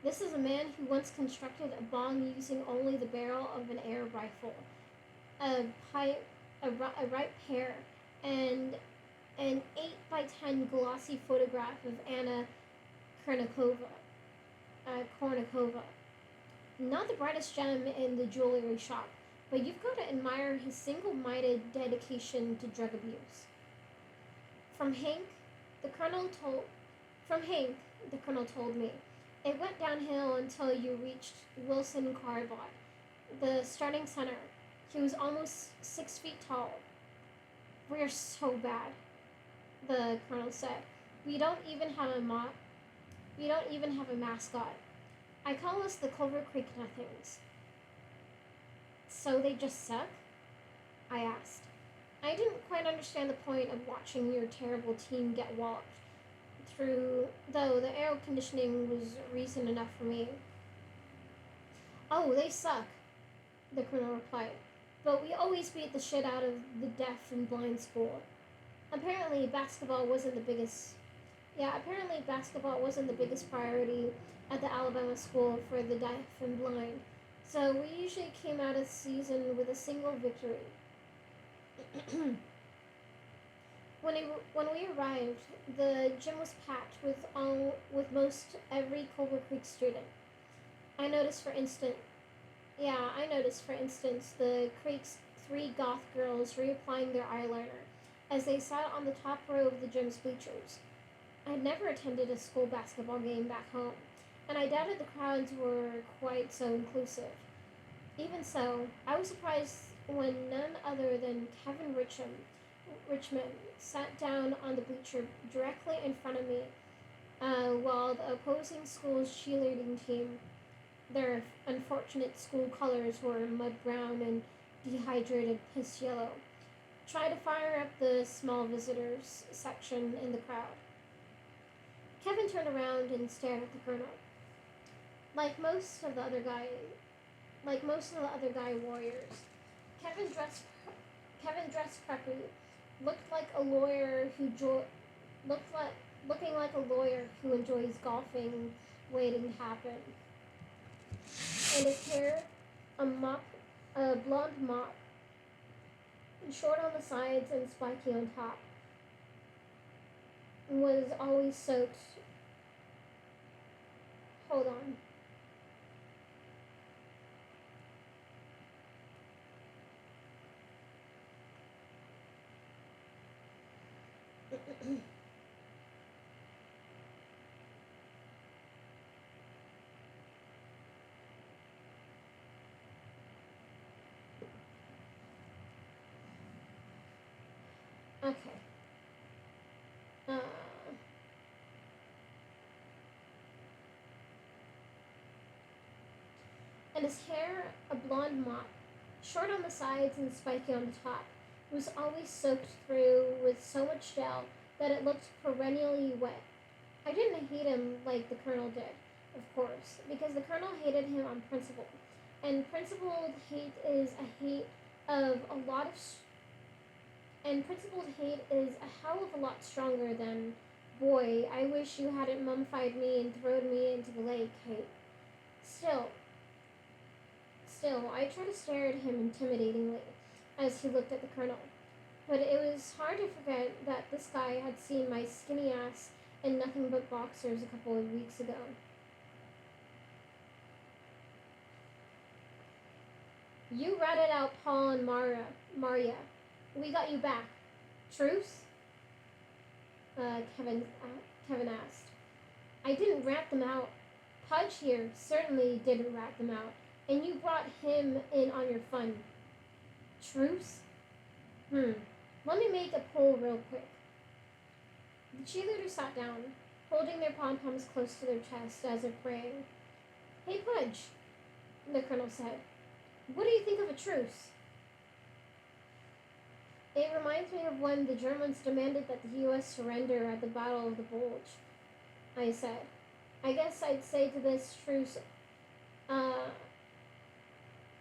This is a man who once constructed a bong using only the barrel of an air rifle, a pipe, a ripe pear, and an 8x10 glossy photograph of Anna Kournikova. Not the brightest gem in the jewelry shop, but you've got to admire his single-minded dedication to drug abuse. From Hank, the colonel told me, it went downhill until you reached Wilson Carbot, the starting center. He was almost 6 feet tall. We're so bad, the colonel said. We don't even have a mascot. I call us the Culver Creek Nothings. So they just suck? I asked. I didn't quite understand the point of watching your terrible team get walloped, though the air conditioning was reason enough for me. Oh, they suck, the colonel replied. But we always beat the shit out of the deaf and blind school. Apparently basketball wasn't the biggest priority at the Alabama school for the deaf and blind. So we usually came out of the season with a single victory. When we arrived, the gym was packed with most every Culver Creek student. I noticed, for instance, the Creek's 3 goth girls reapplying their eyeliner as they sat on the top row of the gym's bleachers. I'd never attended a school basketball game back home, and I doubted the crowds were quite so inclusive. Even so, I was surprised when none other than Kevin Richmond sat down on the bleacher directly in front of me, while the opposing school's cheerleading team, their unfortunate school colors were mud brown and dehydrated piss yellow, tried to fire up the small visitors section in the crowd. Kevin turned around and stared at the colonel. Like most of the other guy warriors, Kevin dressed preppy, looking like a lawyer who enjoys golfing waiting to happen. And his hair, a blonde mop, short on the sides and spiky on top, was always soaked. Hold on. Okay. And his hair, a blonde mop, short on the sides and spiky on the top, was always soaked through with so much gel that it looked perennially wet. I didn't hate him like the colonel did, of course, because the colonel hated him on principle. And principled hate is a hell of a lot stronger than, boy, I wish you hadn't mummified me and thrown me into the lake, hate. Still, I tried to stare at him intimidatingly as he looked at the colonel. But it was hard to forget that this guy had seen my skinny ass in nothing but boxers a couple of weeks ago. You ratted out Paul and Maria. We got you back. Truce? Kevin asked. I didn't rat them out, Pudge here certainly didn't rat them out, and you brought him in on your fun. Truce? Let me make a poll real quick. The cheerleaders sat down, holding their pom-poms close to their chests as if praying. Hey, Pudge, the colonel said. What do you think of a truce? It reminds me of when the Germans demanded that the U.S. surrender at the Battle of the Bulge, I said. I guess I'd say to this truce,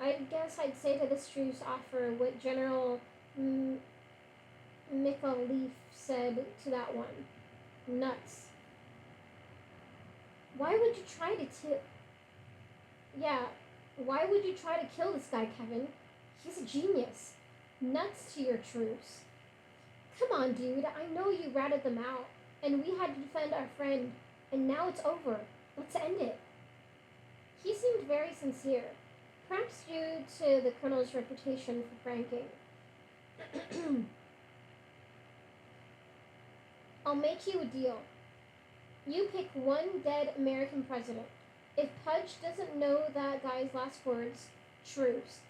offer what General Micallef said to that one. Nuts. Why would you try to why would you try to kill this guy, Kevin? He's a genius. Nuts to your truce. Come on, dude. I know you ratted them out, and we had to defend our friend, and now it's over. Let's end it. He seemed very sincere, perhaps due to the colonel's reputation for pranking. I'll make you a deal. You pick one dead American president. If Pudge doesn't know that guy's last words, truce.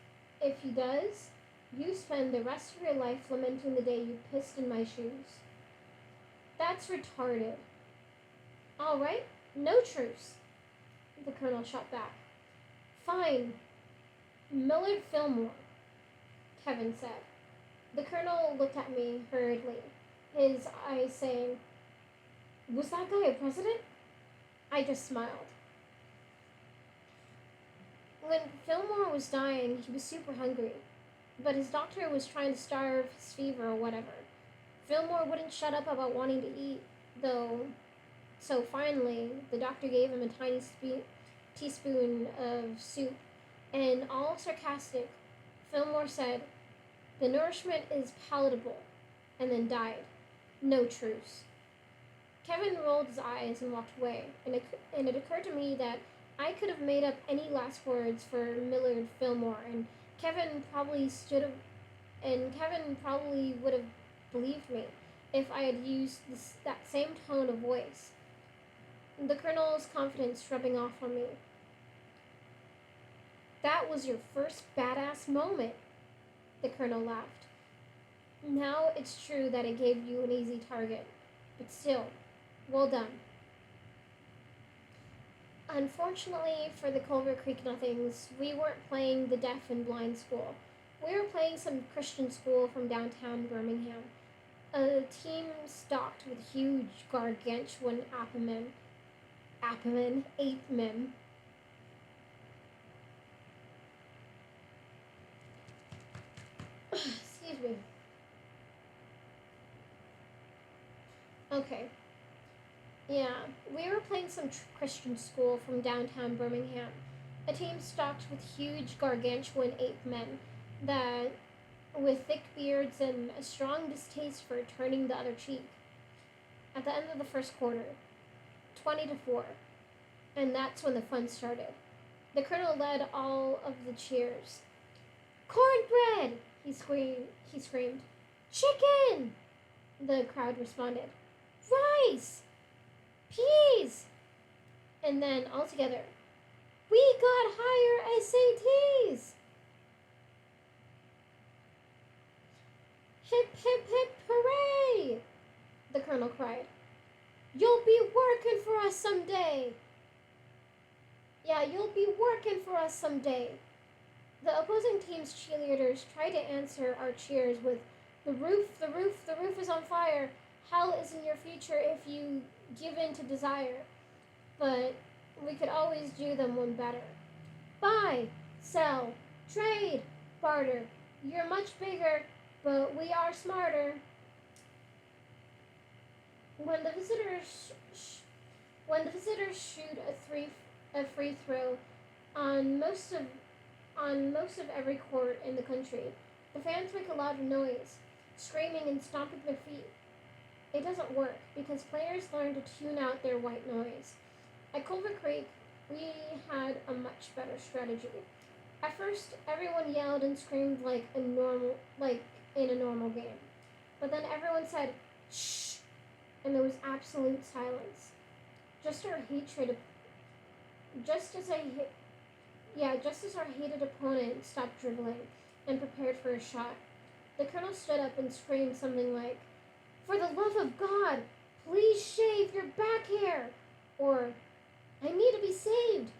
If he does, you spend the rest of your life lamenting the day you pissed in my shoes. That's retarded. All right, no truce, the colonel shot back. Fine. Millard Fillmore, Kevin said. The colonel looked at me hurriedly, his eyes saying, Was that guy a president? I just smiled. When Fillmore was dying, he was super hungry, but his doctor was trying to starve his fever or whatever. Fillmore wouldn't shut up about wanting to eat, though, so finally, the doctor gave him a tiny teaspoon of soup, and all sarcastic, Fillmore said, The nourishment is palatable, and then died. No truce. Kevin rolled his eyes and walked away, and it occurred to me that I could have made up any last words for Millard Fillmore, and Kevin probably would have believed me if I had used that same tone of voice. The colonel's confidence rubbing off on me. That was your first badass moment, the colonel laughed. Now it's true that it gave you an easy target, but still, well done. Unfortunately for the Culver Creek Nothings, we weren't playing the deaf and blind school. We were playing some Christian school from downtown Birmingham. A team stocked with huge gargantuan ape men. Excuse me. Okay. Yeah, we were playing some Christian school from downtown Birmingham. A team stocked with huge gargantuan ape men that, with thick beards and a strong distaste for turning the other cheek. At the end of the first quarter, 20-4, and that's when the fun started. The colonel led all of the cheers. Cornbread! He screamed. Chicken! The crowd responded. Rice! Peas! And then all together, we got higher SATs! Hip, hip, hip, hooray! The colonel cried. You'll be working for us someday! Yeah, you'll be working for us someday. The opposing team's cheerleaders tried to answer our cheers with, the roof is on fire. Hell is in your future if you give in to desire. But we could always do them one better. Buy, sell, trade, barter. You're much bigger, but we are smarter. When the visitors shoot a free throw on most of every court in the country, the fans make a lot of noise, screaming and stomping their feet. It doesn't work because players learn to tune out their white noise. At Culver Creek, we had a much better strategy. At first, everyone yelled and screamed like in a normal game. But then everyone said, shh, and there was absolute silence. Just our hatred Just as I hit, yeah, just as our hated opponent stopped dribbling and prepared for a shot, the colonel stood up and screamed something like, "For the love of God, please shave your back hair!" Or, "I need to be saved.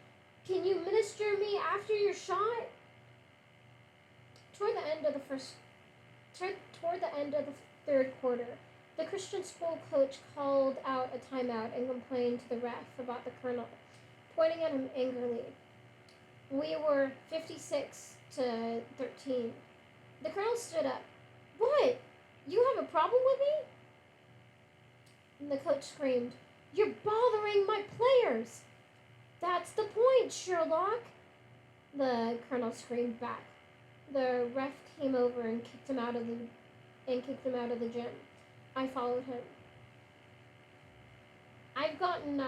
Can you minister me after your shot?" Toward the end of the first, toward the end of the third quarter, the Christian school coach called out a timeout and complained to the ref about the colonel, pointing at him angrily. We were 56-13. The colonel stood up. "What? You have a problem with me?" And the coach screamed, "You're bothering my players!" "That's the point, Sherlock!" the colonel screamed back. The ref came over and kicked him out of the gym. I followed him. I've gotten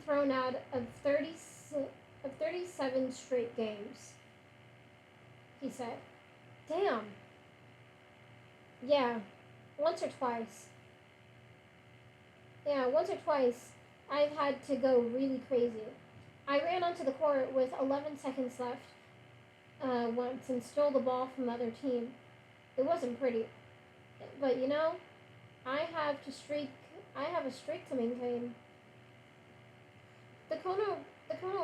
thrown out of 37 straight games, he said. "Damn." Yeah, once or twice. Once or twice I've had to go really crazy. I ran onto the court with 11 seconds left once and stole the ball from the other team. It wasn't pretty. But I have a streak to maintain. The colonel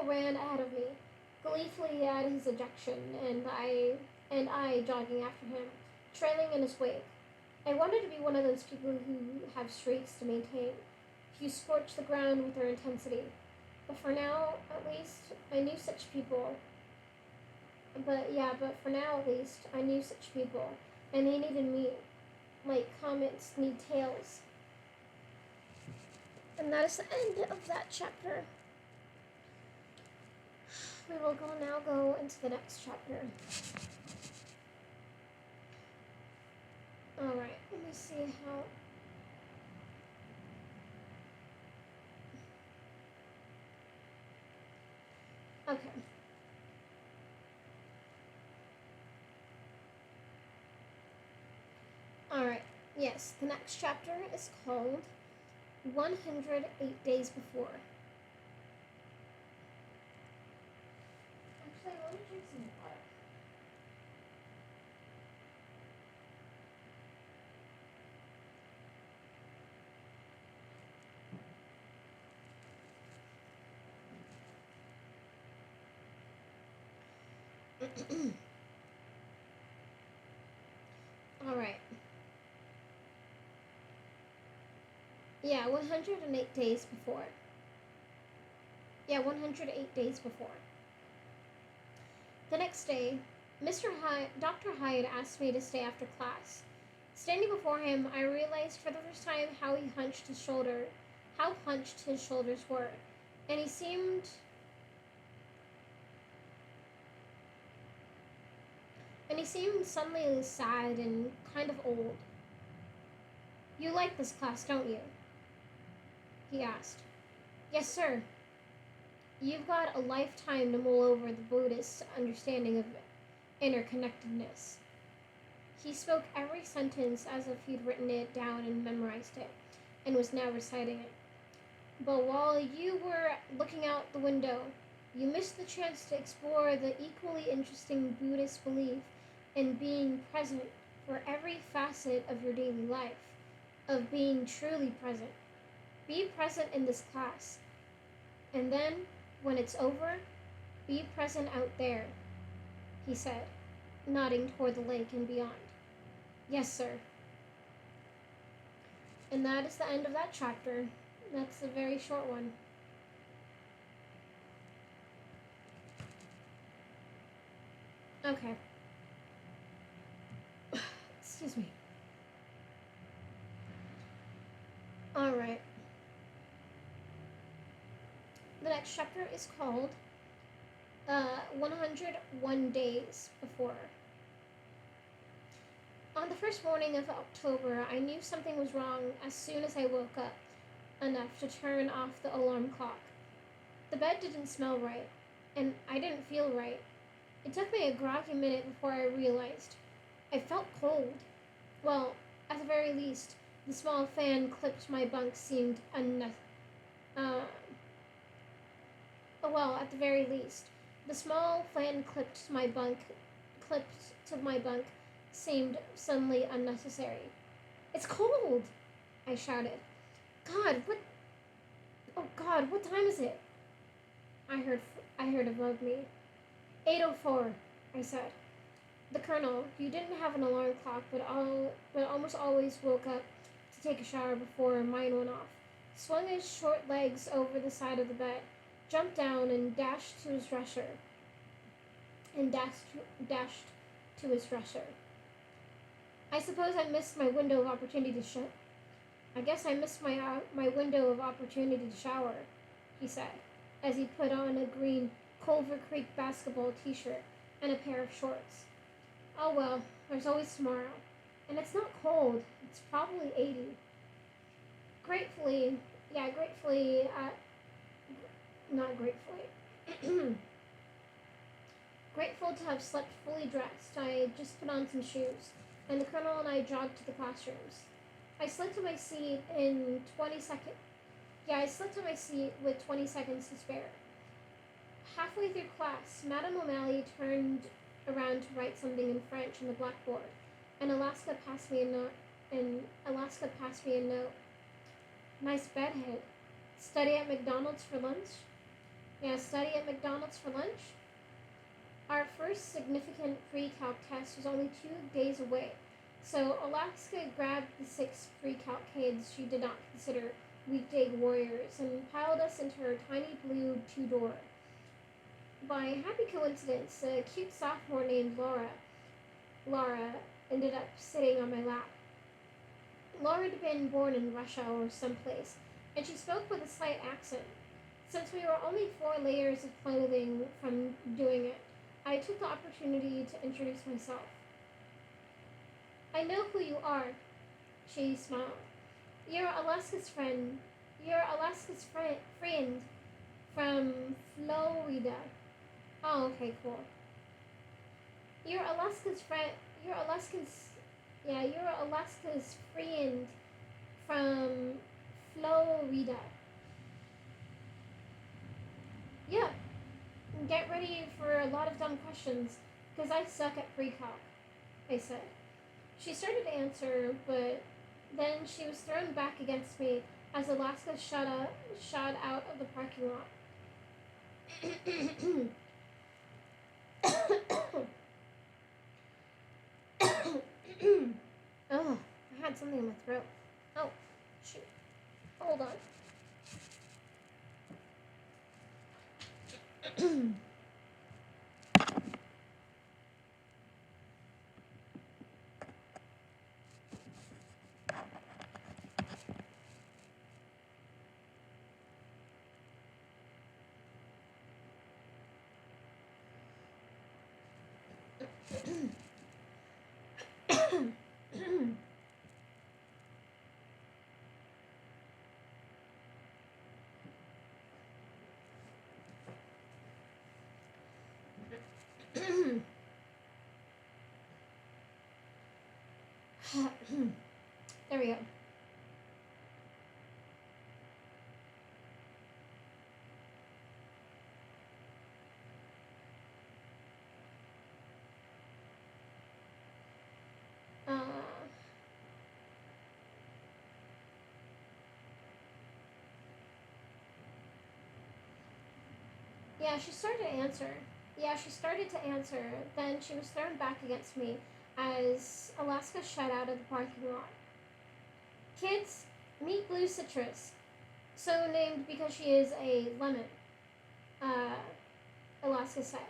ran ahead of me, gleefully at his ejection, and I jogging after him, trailing in his wake. I wanted to be one of those people who have streaks to maintain, who scorch the ground with their intensity. But for now, at least, I knew such people. But for now, at least, I knew such people, and they needed me, like comets need tails. And that is the end of that chapter. We will now go into the next chapter. Alright, let me see how... Okay. Alright, yes, the next chapter is called 108 Days Before. Actually, let me drink some water. Alright. Yeah, 108 days before. 108 days before. The next day, Dr. Hyde asked me to stay after class. Standing before him, I realized for the first time how hunched his shoulders were, and he seemed suddenly sad and kind of old. "You like this class, don't you?" he asked. "Yes, sir." "You've got a lifetime to mull over the Buddhist understanding of interconnectedness." He spoke every sentence as if he'd written it down and memorized it, and was now reciting it. "But while you were looking out the window, you missed the chance to explore the equally interesting Buddhist belief in being present for every facet of your daily life, of being truly present. Be present in this class. And then, when it's over, be present out there," he said, nodding toward the lake and beyond. "Yes, sir." And that is the end of that chapter. That's a very short one. Okay. Excuse me. Alright. The next chapter is called 101 Days Before. On the first morning of October, I knew something was wrong as soon as I woke up enough to turn off the alarm clock. The bed didn't smell right, and I didn't feel right. It took me a groggy minute before I realized. I felt cold. Well, at the very least, the small fan clipped my bunk seemed unnecessary. Oh Well, at the very least. The small fan clipped to my bunk seemed suddenly unnecessary. It's cold, I shouted. God, what? Oh God, what time is it? I heard. I heard above me. 8:04, I said. The colonel, who didn't have an alarm clock but almost always woke up to take a shower before mine went off, swung his short legs over the side of the bed, jumped down and dashed to his dresser. I suppose I missed my window of opportunity to show. I guess I missed my window of opportunity to shower, he said, as he put on a green Culver Creek basketball t-shirt and a pair of shorts. Oh well, there's always tomorrow. And it's not cold. It's probably 80. Gratefully, not gratefully. Grateful to have slept fully dressed, I just put on some shoes, and the colonel and I jogged to the classrooms. I slipped to my seat in 20 seconds. Yeah, I slipped to my seat with 20 seconds to spare. Halfway through class, Madame O'Malley turned around to write something in French on the blackboard, and Alaska passed me a note. Nice bedhead. Study at McDonald's for lunch? Yeah, study at McDonald's for lunch? Our first significant pre-calc test was only 2 days away, so Alaska grabbed the 6 pre-calc kids she did not consider weekday warriors and piled us into her tiny blue two-door. By happy coincidence, a cute sophomore named Laura, ended up sitting on my lap. Laura had been born in Russia or someplace, and she spoke with a slight accent. Since we were only 4 layers of clothing from doing it, I took the opportunity to introduce myself. I know who you are, she smiled. You're Alaska's friend. Friend from Florida. Oh, okay, cool. You're Alaska's friend. You're Alaska's friend from Florida. Yeah, get ready for a lot of dumb questions, because I suck at pre-calc, I said. She started to answer, but then she was thrown back against me as Alaska shot out of the parking lot. Oh, I had something in my throat. Oh, shoot. Hold on. There we go. Uh, yeah, she started to answer. Then she was thrown back against me as Alaska shut out of the parking lot. Kids, meet Blue Citrus. So named because she is a lemon, uh, Alaska said.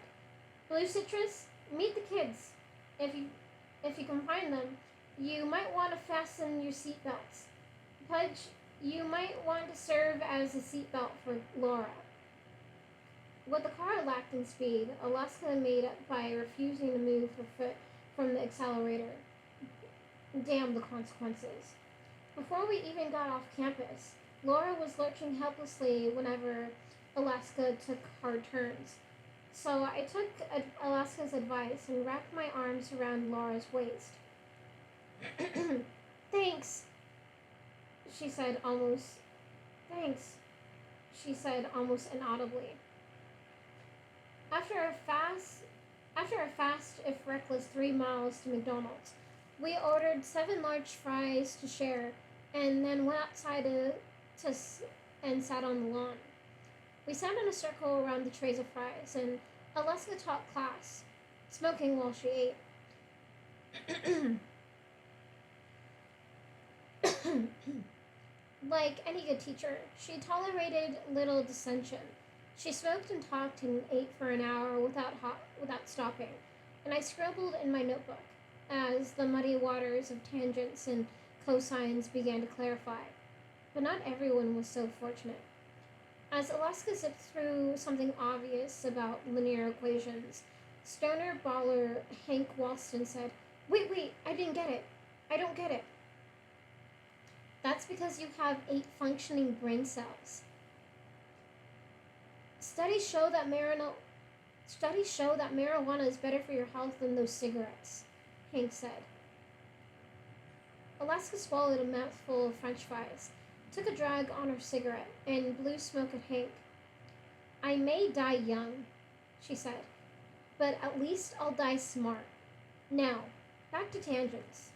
Blue Citrus, meet the kids. If you can find them, you might want to fasten your seatbelts. Pudge, you might want to serve as a seatbelt for Laura. What the car lacked in speed, Alaska made up by refusing to move her foot from the accelerator. Damn the consequences. Before we even got off campus, Laura was lurching helplessly whenever Alaska took hard turns. So I took Alaska's advice and wrapped my arms around Laura's waist. Thanks, she said almost inaudibly. After a fast, after a fast, if reckless, 3 miles to McDonald's, we ordered 7 large fries to share, and then went outside and sat on the lawn. We sat in a circle around the trays of fries, and Alaska taught class, smoking while she ate. Like any good teacher, she tolerated little dissension. She smoked and talked and ate for an hour without stopping, and I scribbled in my notebook as the muddy waters of tangents and cosines began to clarify. But not everyone was so fortunate. As Alaska zipped through something obvious about linear equations, stoner baller Hank Walston said, "Wait, wait, I didn't get it. I don't get it." That's because you have 8 functioning brain cells. Studies show that marijuana is better for your health than those cigarettes, Hank said. Alaska swallowed a mouthful of French fries, took a drag on her cigarette, and blew smoke at Hank. "I may die young," she said, "but at least I'll die smart. Now, back to tangents."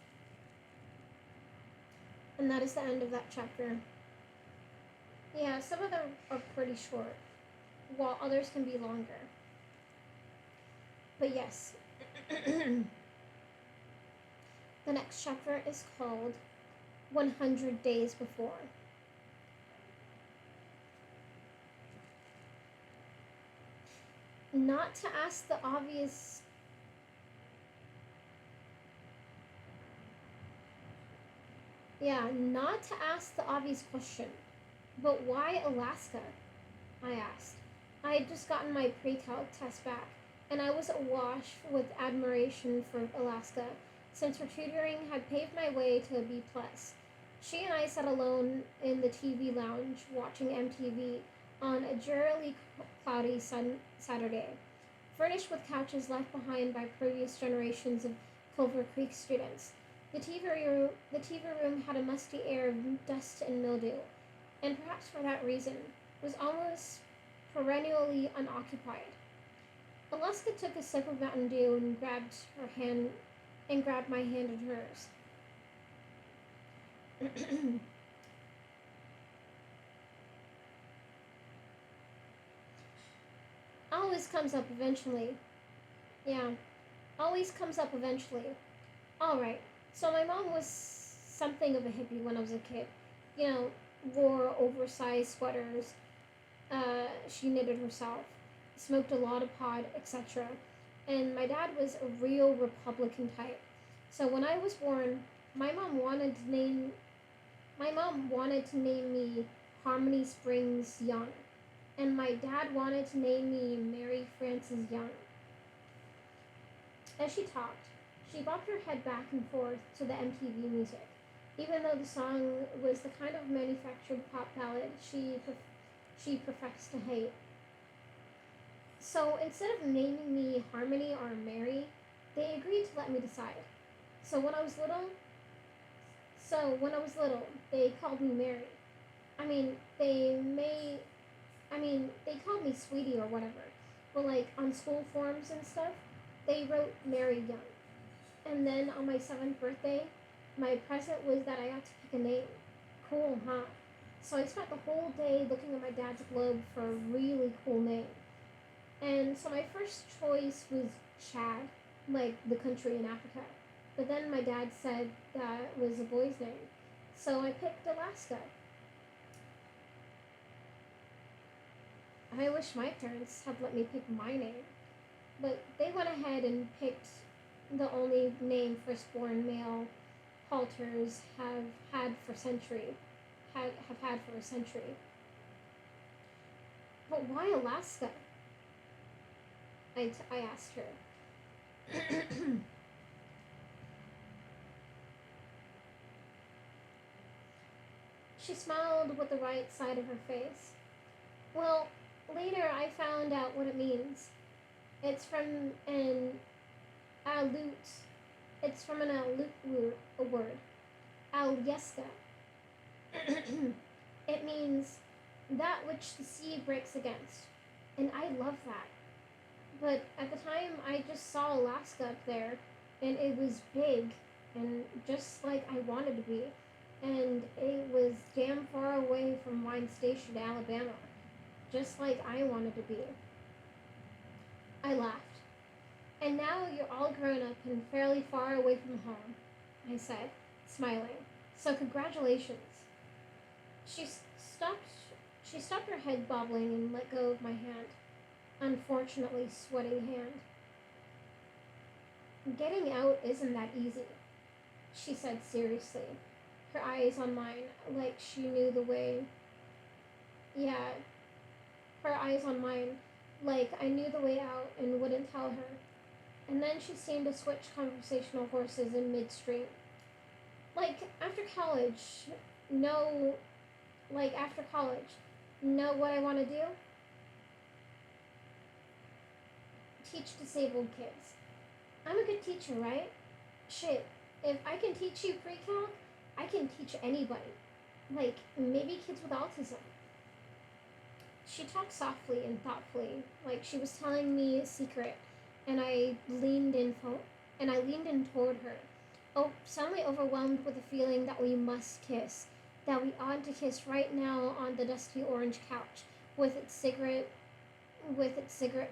And that is the end of that chapter. Yeah, some of them are pretty short, while others can be longer. But yes, the next chapter is called 100 Days Before. Not to ask the obvious not to ask the obvious question, but why Alaska? I asked. I had just gotten my pre-calc test back, and I was awash with admiration for Alaska, since her tutoring had paved my way to a B plus. She and I sat alone in the TV lounge watching MTV on a drearily cloudy Saturday, furnished with couches left behind by previous generations of Culver Creek students. The TV room had a musty air of dust and mildew, and perhaps for that reason, was almost perennially unoccupied. Alaska took a sip of Mountain Dew and grabbed my hand in hers. Always comes up eventually. Yeah, always comes up eventually. Alright, so my mom was something of a hippie when I was a kid. You know, wore oversized sweaters, she knitted herself, smoked a lot of pot, etc. And my dad was a real Republican type. So when I was born, my mom wanted to name me Harmony Springs Young, and my dad wanted to name me Mary Frances Young. As she talked, she bobbed her head back and forth to the MTV music, even though the song was the kind of manufactured pop ballad she professed to hate. So instead of naming me Harmony or Mary, they agreed to let me decide. So when I was little, they called me Mary. I mean, they called me Sweetie or whatever. But like on school forms and stuff, they wrote Mary Young. And then on my 7th birthday, my present was that I got to pick a name. Cool, huh? So I spent the whole day looking at my dad's globe for a really cool name. And so my first choice was Chad, like the country in Africa. But then my dad said that was a boy's name. So I picked Alaska. I wish my parents had let me pick my name. But they went ahead and picked the only name firstborn male halters have had for a century. But why Alaska? I asked her. She smiled with the right side of her face. Well, later I found out what it means. It's from an Aleut. It's from an Aleut word. Alyeska. It means that which the sea breaks against. And I love that. But at the time, I just saw Alaska up there, and it was big, and just like I wanted to be. And it was damn far away from Wine Station, Alabama, just like I wanted to be. I laughed. And now you're all grown up and fairly far away from home, I said, smiling. So congratulations. She stopped. She stopped her head bobbling and let go of my hand. Unfortunately, sweating hand. Getting out isn't that easy, she said seriously, her eyes on mine, like she knew the way. Yeah, her eyes on mine, like I knew the way out and wouldn't tell her. And then she seemed to switch conversational horses in midstream. Like, after college, no, after college, know what I want to do? Teach disabled kids. I'm a good teacher, right? Shit, if I can teach you pre-calc, I can teach anybody. Like, maybe kids with autism. She talked softly and thoughtfully, like she was telling me a secret, and I leaned in toward her. Oh, suddenly overwhelmed with the feeling that we must kiss, that we ought to kiss right now on the dusty orange couch, with its cigarette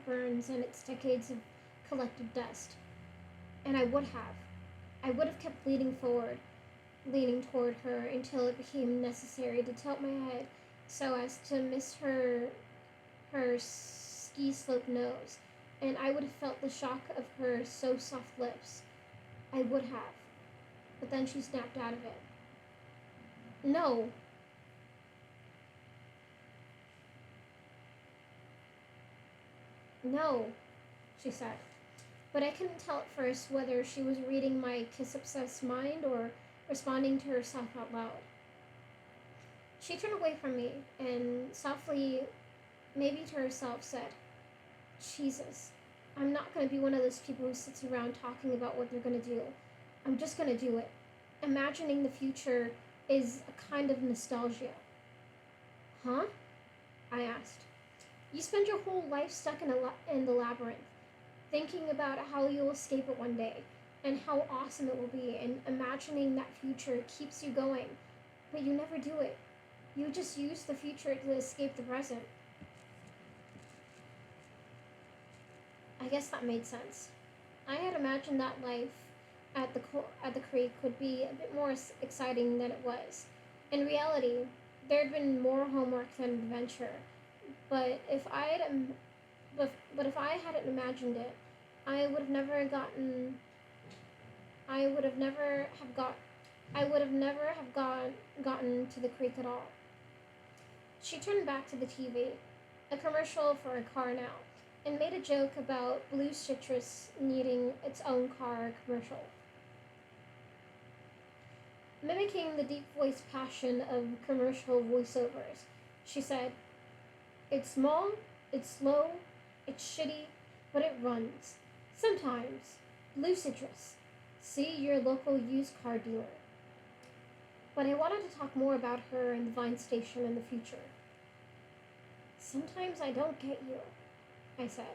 burns and its decades of collected dust. And I would have. I would have kept leaning toward her until it became necessary to tilt my head so as to miss her ski slope nose, and I would have felt the shock of her so soft lips. I would have. But then she snapped out of it. No. No, she said. But I couldn't tell at first whether she was reading my kiss-obsessed mind or responding to herself out loud. She turned away from me and softly, maybe to herself, said, Jesus, I'm not going to be one of those people who sits around talking about what they're going to do. I'm just going to do it. Imagining the future is a kind of nostalgia. Huh? I asked. You spend your whole life stuck in the labyrinth, thinking about how you'll escape it one day, and how awesome it will be, and imagining that future keeps you going. But you never do it. You just use the future to escape the present. I guess that made sense. I had imagined that life at the creek would be a bit more exciting than it was. In reality, there had been more homework than adventure. But if I hadn't imagined it, I would have never gotten. I would have never have got. I would have never have gotten to the creek at all. She turned back to the TV, a commercial for a car now, and made a joke about Blue Citrus needing its own car commercial. Mimicking the deep voiced passion of commercial voiceovers, she said, It's small, it's slow, it's shitty, but it runs. Sometimes. Blue Citrus. See your local used car dealer. But I wanted to talk more about her and the Vine Station in the future. Sometimes I don't get you, I said.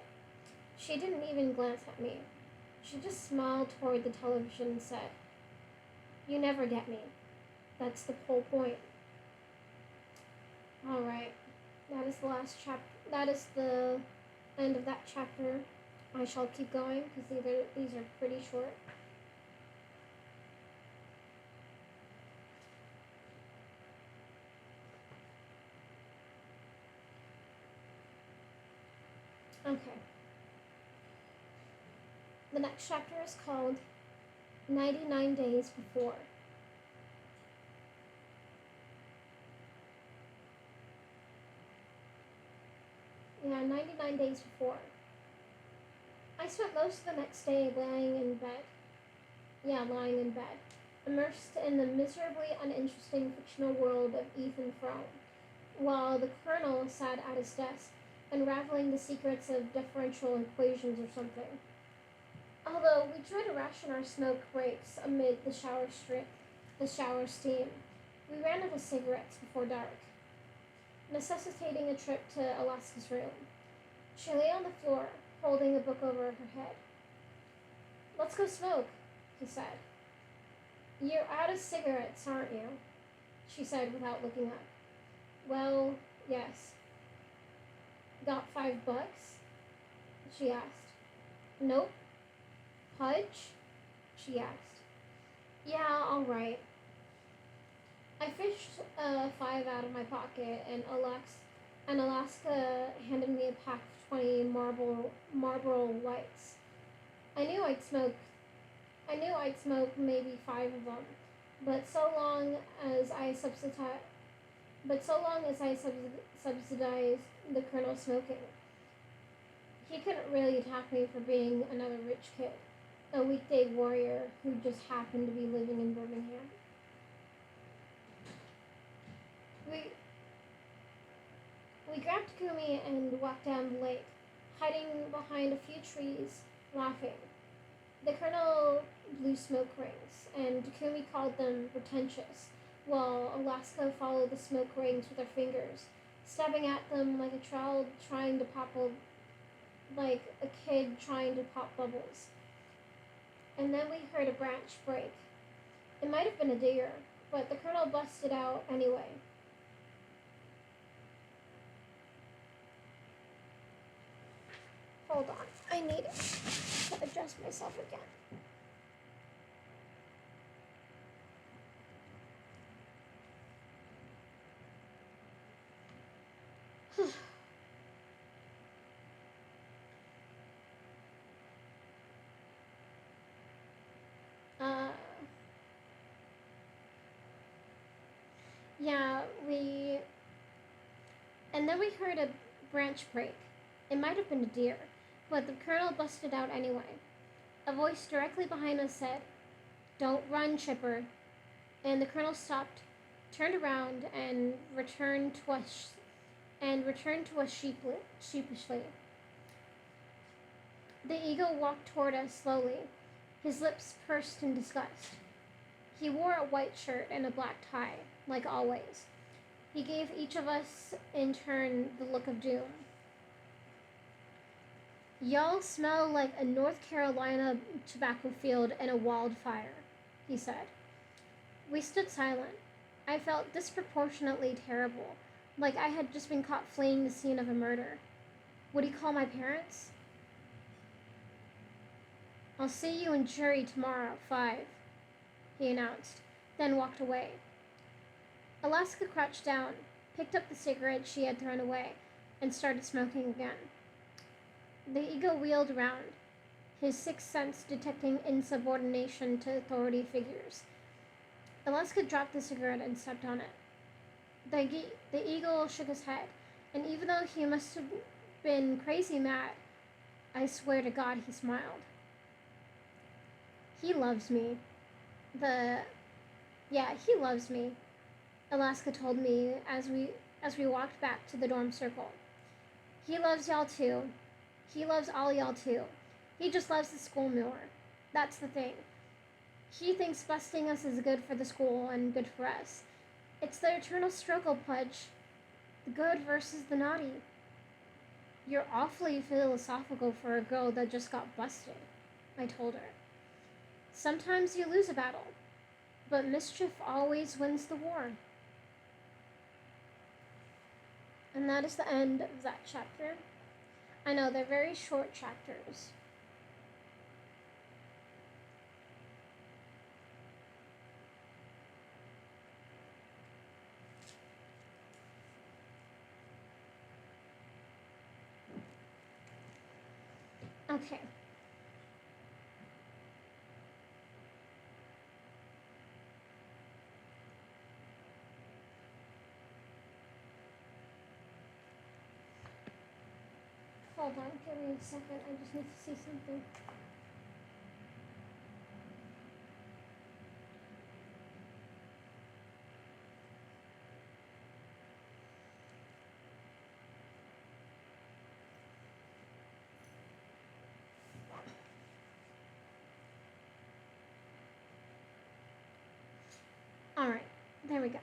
She didn't even glance at me. She just smiled toward the television and said, You never get me. That's the whole point. All right. That is the last chapter. That is the end of that chapter. I shall keep going because these are pretty short. Okay. The next chapter is called 99 Days Before. Yeah, 99 days before. I spent most of the next day lying in bed, immersed in the miserably uninteresting fictional world of Ethan Frome, while the Colonel sat at his desk, unraveling the secrets of differential equations or something. Although we tried to ration our smoke breaks amid the shower steam, we ran out of cigarettes before dark, necessitating a trip to Alaska's room. She lay on the floor, holding a book over her head. "Let's go smoke," he said. "You're out of cigarettes, aren't you?" she said without looking up. "Well, yes." "Got $5?" she asked. "Nope." "Pudge?" she asked. "Yeah, all right." I fished five out of my pocket, and Alaska handed me a pack of 20 Marlboro Lights. I knew I'd smoke. I knew I'd smoke maybe 5 of them, but so long as I subsidized the Colonel smoking, he couldn't really attack me for being another rich kid, a weekday warrior who just happened to be living in Birmingham. We we grabbed Kumi and walked down the lake, hiding behind a few trees, laughing. The Colonel blew smoke rings, and Kumi called them pretentious, while Alaska followed the smoke rings with her fingers, stabbing at them like a child trying to like a kid trying to pop bubbles. And then we heard a branch break. It might have been a deer, but the Colonel busted out anyway. Hold on, I need to adjust myself again. uh, yeah, and then we heard a branch break. It might have been a deer, but the Colonel busted out anyway. A voice directly behind us said, "Don't run, Chipper." And the Colonel stopped, turned around, and returned to us sheepishly. The eagle walked toward us slowly, his lips pursed in disgust. He wore a white shirt and a black tie, like always. He gave each of us, in turn, the look of doom. "Y'all smell like a North Carolina tobacco field and a wildfire," he said. We stood silent. I felt disproportionately terrible, like I had just been caught fleeing the scene of a murder. Would he call my parents? "I'll see you in jury tomorrow at 5, he announced, then walked away. Alaska crouched down, picked up the cigarette she had thrown away, and started smoking again. The eagle wheeled around, his sixth sense detecting insubordination to authority figures. Alaska dropped the cigarette and stepped on it. The eagle shook his head, and even though he must have been crazy mad, I swear to God he smiled. "He loves me." He loves me, Alaska told me as we walked back to the dorm circle. "He loves y'all too. He loves all y'all too. He just loves the school more. That's the thing. He thinks busting us is good for the school and good for us. It's the eternal struggle, Pudge. The good versus the naughty." "You're awfully philosophical for a girl that just got busted," I told her. "Sometimes you lose a battle, but mischief always wins the war." And that is the end of that chapter. I know, they're very short chapters. Okay. Hold on, give me a second. I just need to see something. Alright, there we go.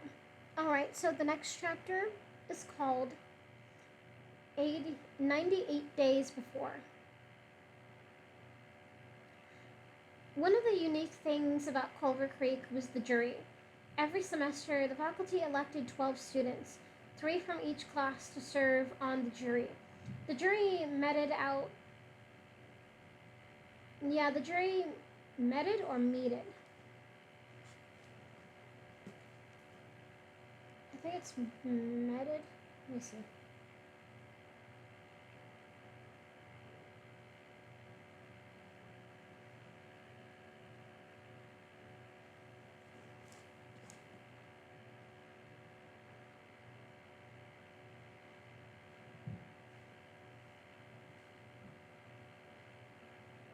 Alright, so the next chapter is called 98 Days Before. One of the unique things about Culver Creek was the jury. Every semester, the faculty elected 12 students, 3 from each class, to serve on the jury. The jury meted out. Yeah, the jury meted or meted? I think it's meted. Let me see.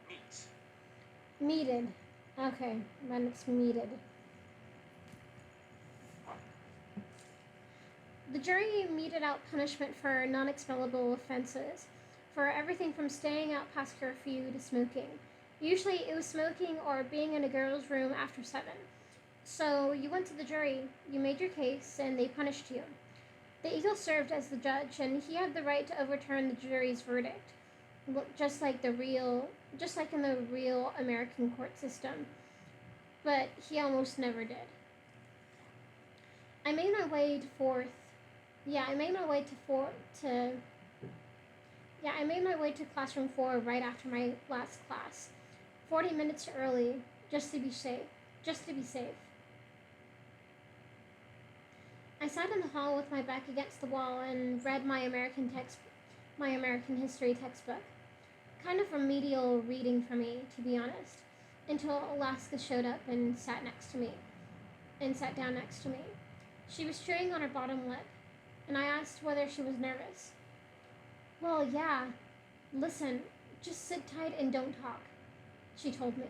Meece. Meted. Okay, then it's meted. The jury meted out punishment for non expellable offenses, for everything from staying out past curfew to smoking. Usually it was smoking or being in a girl's room after 7. So you went to the jury, you made your case, and they punished you. The Eagle served as the judge, and he had the right to overturn the jury's verdict, just like just like in the real American court system. But he almost never did. I made my way to fourth. Yeah, I made my way to four to. Yeah, I made my way to classroom 4 right after my last class, 40 minutes early, just to be safe. Just to be safe. I sat in the hall with my back against the wall and read my American history textbook. Kind of remedial reading for me, to be honest, until Alaska showed up and sat down next to me. She was chewing on her bottom lip, and I asked whether she was nervous. Well, yeah. Listen, just sit tight and don't talk, she told me.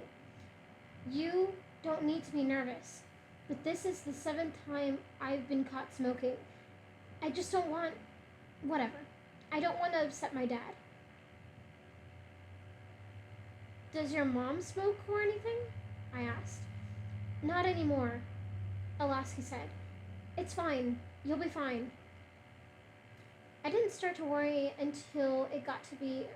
You don't need to be nervous, but this is the 7th time I've been caught smoking. I just don't want. Whatever. I don't want to upset my dad. Does your mom smoke or anything? I asked. Not anymore, Alaska said. It's fine. You'll be fine. I didn't start to worry until it got to be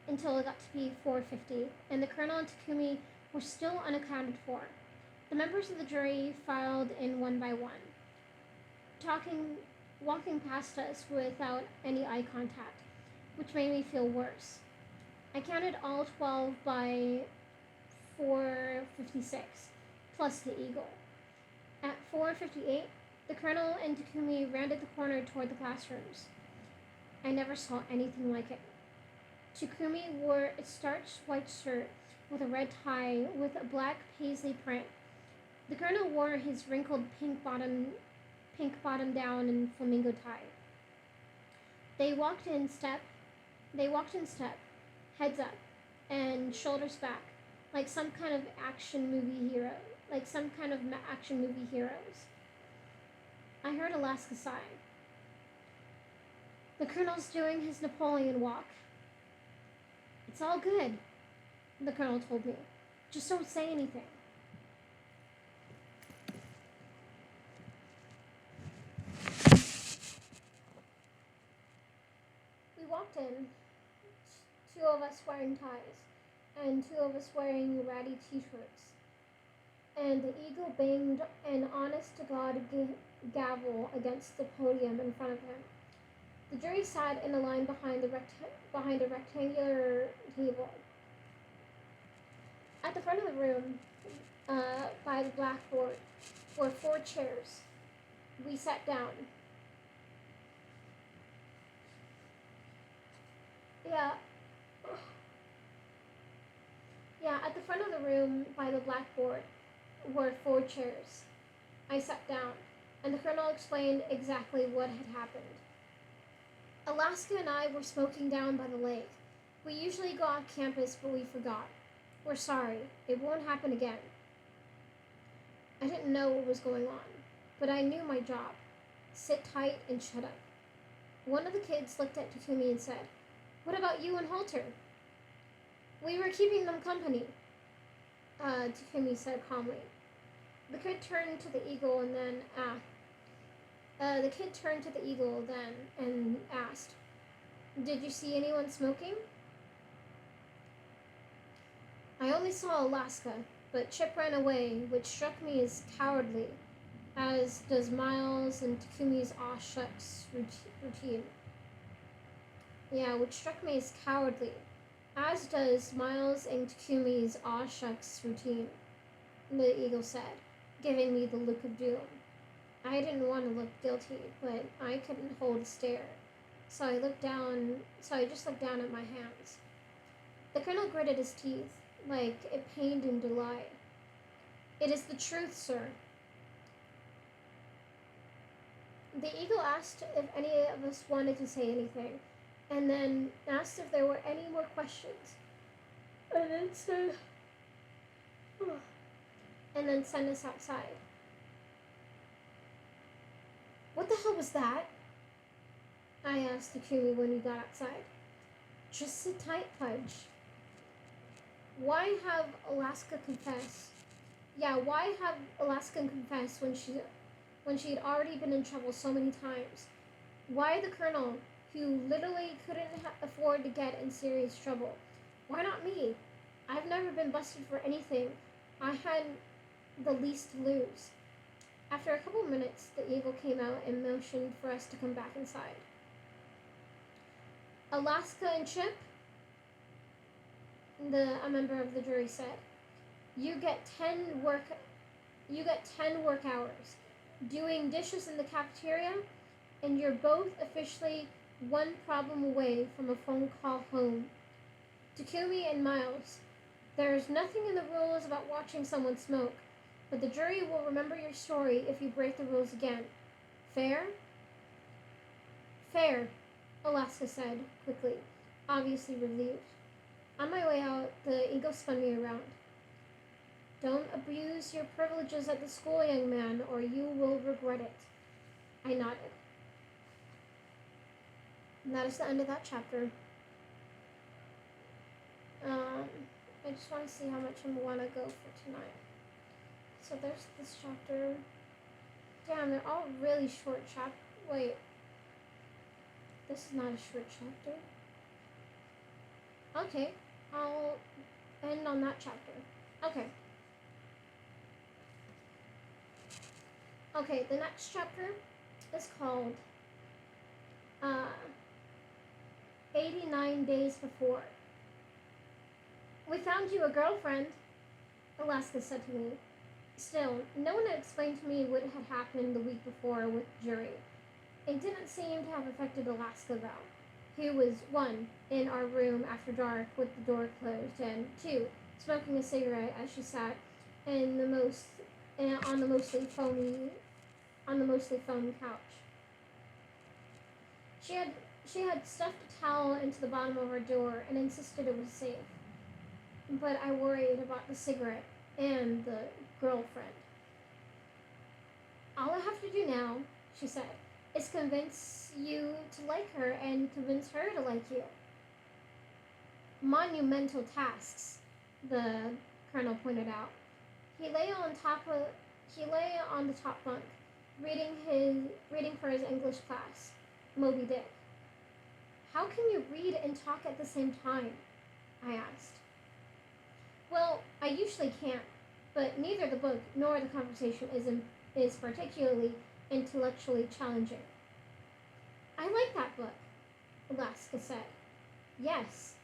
4:50, and the colonel and Takumi were still unaccounted for. The members of the jury filed in one by one, talking, walking past us without any eye contact, which made me feel worse. I counted all 12 by 4:56, plus the eagle. At 4:58, the colonel and Takumi rounded the corner toward the classrooms. I never saw anything like it. Takumi wore a starched white shirt with a red tie with a black paisley print. The colonel wore his wrinkled pink bottom down and flamingo tie. They walked in step, heads up, and shoulders back, like some kind of action movie hero, like some kind of action movie heroes. I heard Alaska sigh. The colonel's doing his Napoleon walk. It's all good, the colonel told me. Just don't say anything. We walked in, 2 of us wearing ties, and 2 of us wearing ratty t-shirts. And the eagle banged an honest-to-God gavel against the podium in front of him. The jury sat in a line behind a rectangular table. At the front of the room, by the blackboard, were 4 chairs. We sat down. Yeah. Yeah, at the front of the room, by the blackboard, were 4 chairs. I sat down, and the colonel explained exactly what had happened. Alaska and I were smoking down by the lake. We usually go off campus, but we forgot. We're sorry. It won't happen again. I didn't know what was going on, but I knew my job. Sit tight and shut up. One of the kids looked at Takumi and said, "What about you and Halter?" "We were keeping them company," Takumi said calmly. The kid turned to the eagle and then asked, "Did you see anyone smoking?" I only saw Alaska, but Chip ran away, which struck me as cowardly, as does Miles and Takumi's aw shucks routine. Yeah, which struck me as cowardly, as does Miles and Takumi's aw shucks routine, the eagle said, giving me the look of doom. I didn't want to look guilty, but I couldn't hold a stare. So I just looked down at my hands. The colonel gritted his teeth, like it pained him to lie. It is the truth, sir. The eagle asked if any of us wanted to say anything, and then asked if there were any more questions. And then said, oh, and then sent us outside. What the hell was that? I asked Takumi when we got outside. Just sit tight, Pudge. Why have Alaska confess? Yeah, why have Alaska confess when she had already been in trouble so many times? Why the colonel, who literally couldn't afford to get in serious trouble? Why not me? I've never been busted for anything. I had the least to lose. After a couple minutes, the eagle came out and motioned for us to come back inside. Alaska and Chip, a member of the jury said, you get 10 work hours doing dishes in the cafeteria, and you're both officially one problem away from a phone call home. Takumi and Miles, there's nothing in the rules about watching someone smoke, but the jury will remember your story if you break the rules again. Fair? Fair, Alaska said quickly, obviously relieved. On my way out, the eagle spun me around. Don't abuse your privileges at the school, young man, or you will regret it. I nodded. And that is the end of that chapter. I just want to see how much I want to go for tonight. So there's this chapter. Damn, they're all really short chapters. Wait. This is not a short chapter. Okay, I'll end on that chapter. Okay. Okay, the next chapter is called 89 Days Before. We found you a girlfriend, Alaska said to me. Still, no one had explained to me what had happened the week before with the jury. It didn't seem to have affected Alaska, though, who was, 1, in our room after dark with the door closed, and 2, smoking a cigarette as she sat on the mostly foamy couch. She had stuffed a towel into the bottom of our door and insisted it was safe. But I worried about the cigarette and the girlfriend. All I have to do now, she said, is convince you to like her and convince her to like you. Monumental tasks, the colonel pointed out. He lay on the top bunk, reading for his English class, Moby Dick. How can you read and talk at the same time? I asked. Well, I usually can't, but neither the book nor the conversation is particularly intellectually challenging. I like that book, Alaska said. Yes.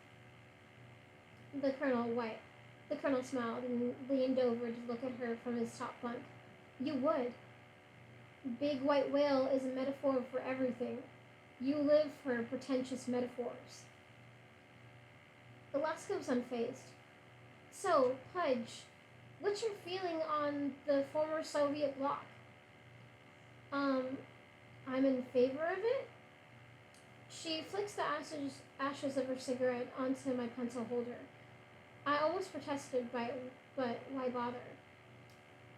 The colonel smiled and leaned over to look at her from his top bunk. You would. Big white whale is a metaphor for everything. You live for pretentious metaphors. Alaska was unfazed. So, Pudge, what's your feeling on the former Soviet bloc? I'm in favor of it. She flicks the ashes of her cigarette onto my pencil holder. I almost protested, but why bother?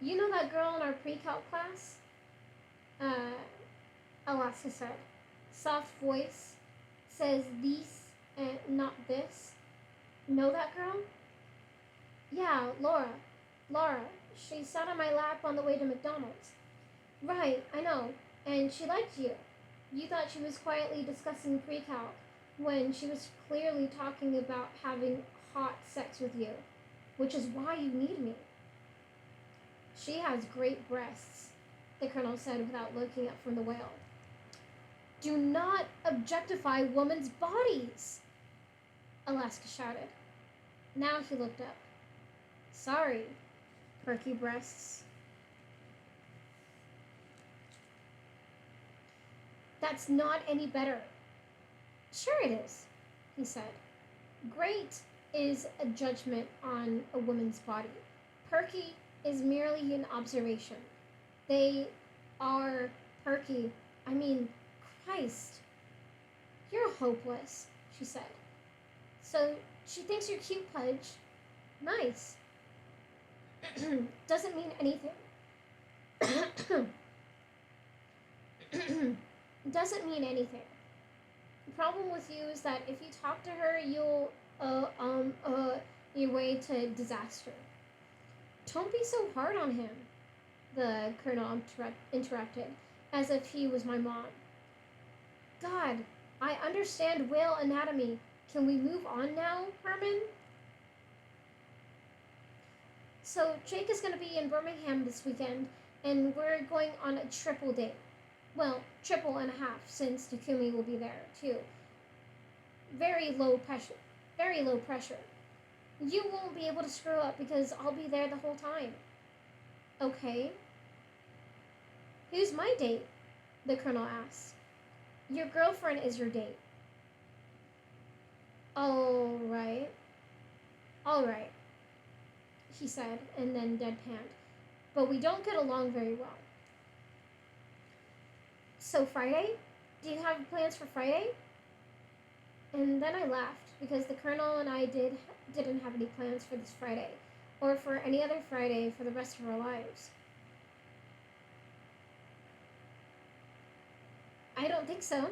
You know that girl in our pre-calc class? Alaska said. Soft voice, says these and not this. Know that girl? Yeah, Laura. She sat on my lap on the way to McDonald's. Right, I know. And she liked you. You thought she was quietly discussing pre-calc when she was clearly talking about having hot sex with you. which is why you need me. She has great breasts, the colonel said without looking up from the whale. Do not objectify women's bodies, Alaska shouted. Now he looked up. Sorry, perky breasts. That's not any better. Sure it is, he said. Great is a judgment on a woman's body. Perky is merely an observation. They are perky. I mean, Christ. You're hopeless, she said. So she thinks you're cute, Pudge. Nice. Doesn't mean anything. Doesn't mean anything. The problem with you is that if you talk to her, you'll your way to disaster. Don't be so hard on him, the colonel interrupted, as if he was my mom. God, I understand whale anatomy. Can we move on now, Herman? So Jake is going to be in Birmingham this weekend, and we're going on a triple date. Well, triple and a half, since Takumi will be there, too. Very low pressure. Very low pressure. You won't be able to screw up because I'll be there the whole time. Okay. Who's my date? The colonel asked. Your girlfriend is your date. All right, he said, and then deadpanned. But we don't get along very well. So Friday? Do you have plans for Friday? And then I laughed, because the colonel and I didn't have any plans for this Friday, or for any other Friday for the rest of our lives. I don't think so.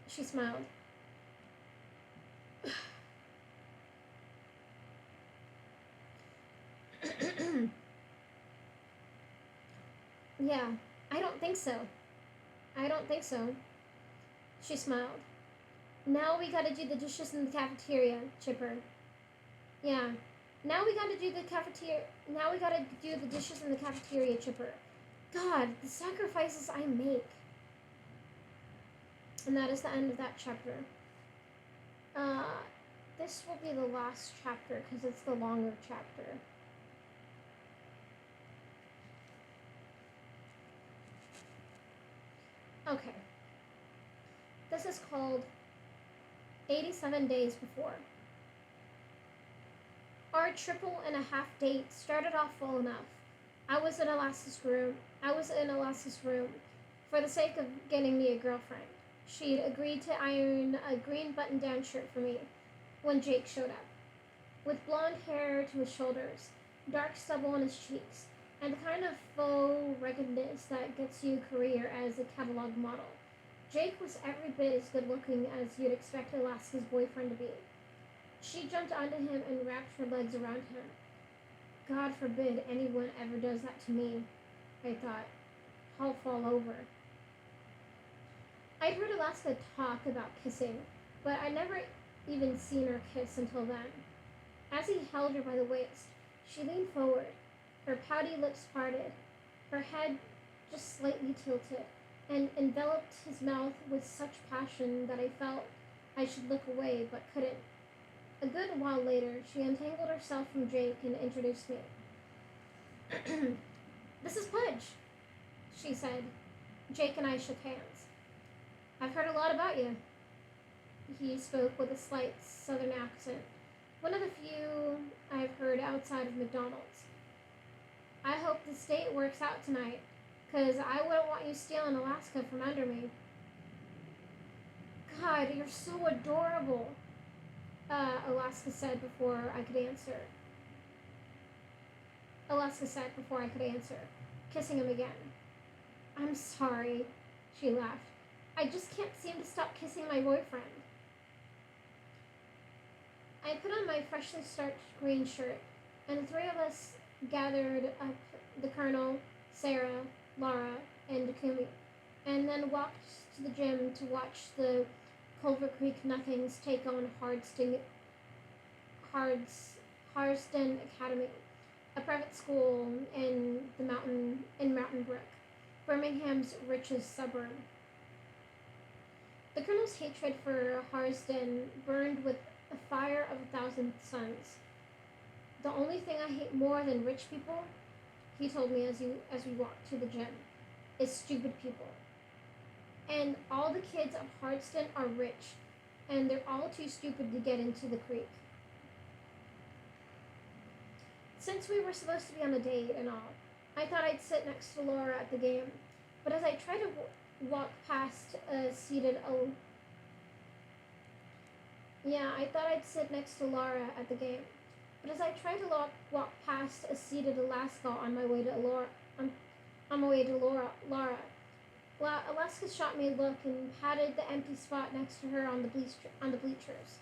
She smiled. Yeah, I don't think so. She smiled. Now we gotta do the dishes in the cafeteria, Chipper. Yeah. Now we gotta do the dishes in the cafeteria, Chipper. God, the sacrifices I make. And that is the end of that chapter. This will be the last chapter because it's the longer chapter. Okay. This is called 87 Days Before. Our triple and a half date started off well enough. I was in Alaska's room for the sake of getting me a girlfriend. She'd agreed to iron a green button-down shirt for me when Jake showed up. With blonde hair to his shoulders, dark stubble on his cheeks, and the kind of faux ruggedness that gets you a career as a catalog model, Jake was every bit as good-looking as you'd expect Alaska's boyfriend to be. She jumped onto him and wrapped her legs around him. God forbid anyone ever does that to me, I thought. I'll fall over. I'd heard Alaska talk about kissing, but I'd never even seen her kiss until then. As he held her by the waist, she leaned forward, her pouty lips parted, her head just slightly tilted, and enveloped his mouth with such passion that I felt I should look away but couldn't. A good while later, she untangled herself from Jake and introduced me. This is Pudge, she said. Jake and I shook hands. I've heard a lot about you. He spoke with a slight southern accent, one of the few I've heard outside of McDonald's. I hope this date works out tonight, 'cause I wouldn't want you stealing Alaska from under me. God, you're so adorable, Alaska said before I could answer. Kissing him again. I'm sorry, she laughed. I just can't seem to stop kissing my boyfriend. I put on my freshly starched green shirt, and the three of us gathered up the Colonel, Sarah, Laura, and Takumi, and then walked to the gym to watch the Culver Creek Nothings take on Hards, Harsden Academy, a private school in Mountain Brook, Birmingham's richest suburb. The colonel's hatred for Harsden burned with a fire of 1,000 suns. The only thing I hate more than rich people, he told me as we walked to the gym, is stupid people. And all the kids of Harsden are rich, and they're all too stupid to get into the creek. Since we were supposed to be on a date and all, I thought I'd sit next to Laura at the game. But as I tried to walk past a seated I thought I'd sit next to Laura at the game. But as I tried to walk past a seated Alaska on my way to Laura, Alaska shot me a look and patted the empty spot next to her on the bleachers.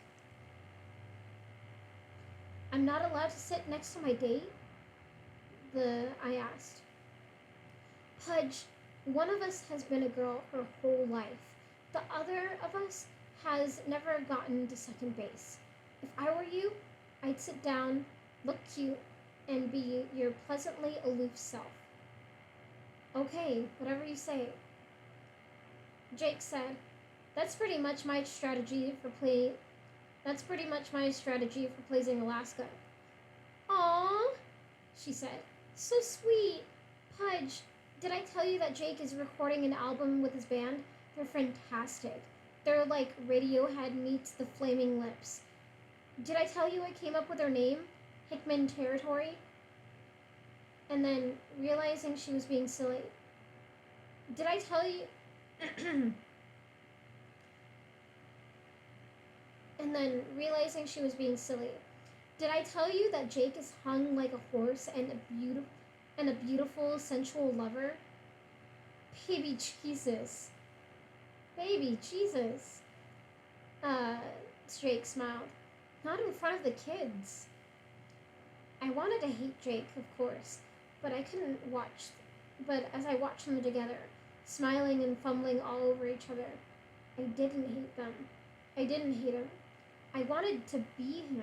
I'm not allowed to sit next to my date? I asked. Pudge, one of us has been a girl her whole life. The other of us has never gotten to second base. If I were you, I'd sit down, look cute, and be your pleasantly aloof self. Okay, whatever you say. Jake said, That's pretty much my strategy for pleasing Alaska. Aww, she said. So sweet. Pudge, did I tell you that Jake is recording an album with his band? They're fantastic. They're like Radiohead meets the Flaming Lips. Did I tell you I came up with their name? Hickman Territory? And then, realizing she was being silly. Did I tell you... And then, realizing she was being silly. Did I tell you that Jake is hung like a horse and a beautiful, sensual lover? Baby Jesus. Baby Jesus. Jake smiled. Not in front of the kids. I wanted to hate Jake, of course, but I couldn't watch. But as I watched them together, smiling and fumbling all over each other, I didn't hate them. I didn't hate him. I wanted to be him.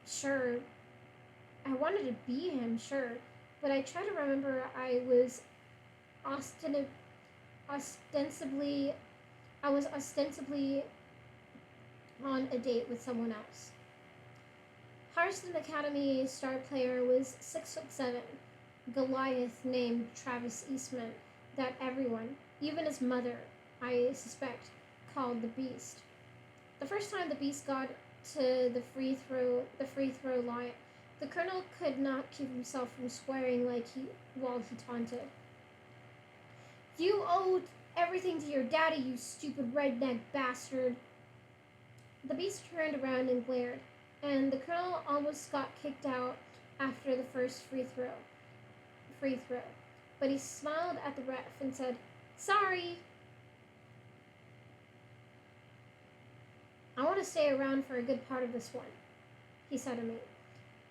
Sure. I wanted to be him, sure. But I try to remember I was ostensibly on a date with someone else. Harsden Academy star player was 6'7", Goliath named Travis Eastman, that everyone, even his mother, I suspect, called the Beast. The first time the Beast got to the free throw line, the colonel could not keep himself from swearing while he taunted. You owe everything to your daddy, you stupid redneck bastard. The Beast turned around and glared, and the colonel almost got kicked out after the first free throw. But he smiled at the ref and said, Sorry. I want to stay around for a good part of this one, he said to me.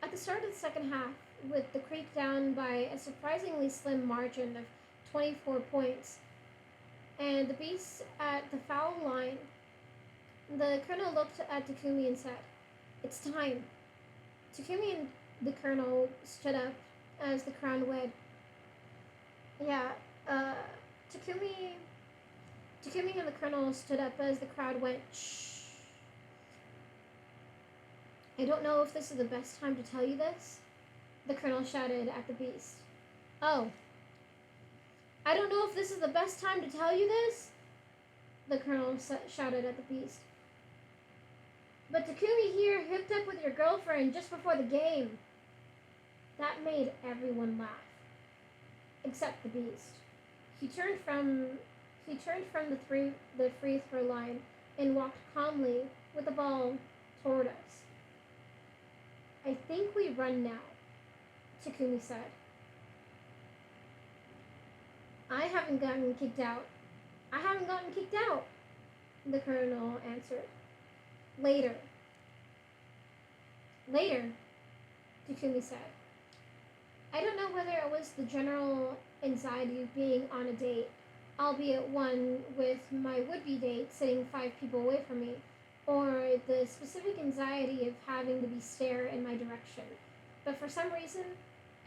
At the start of the second half, with the Creek down by a surprisingly slim margin of 24 points, and the Beast at the foul line, the colonel looked at Takumi and said, It's time. Takumi and the colonel stood up as the crowd went. Takumi and the colonel stood up as the crowd went, Shh. I don't know if this is the best time to tell you this, the colonel shouted at the Beast. Oh. I don't know if this is the best time to tell you this, the colonel shouted at the Beast. But Takumi here hooked up with your girlfriend just before the game. That made everyone laugh, except the Beast. He turned from the free throw line and walked calmly with the ball toward us. I think we run now, Takumi said. I haven't gotten kicked out, the colonel answered. Later, Takumi said. I don't know whether it was the general anxiety of being on a date, albeit one with my would-be date sitting 5 people away from me, or the specific anxiety of having to be stare in my direction. But for some reason,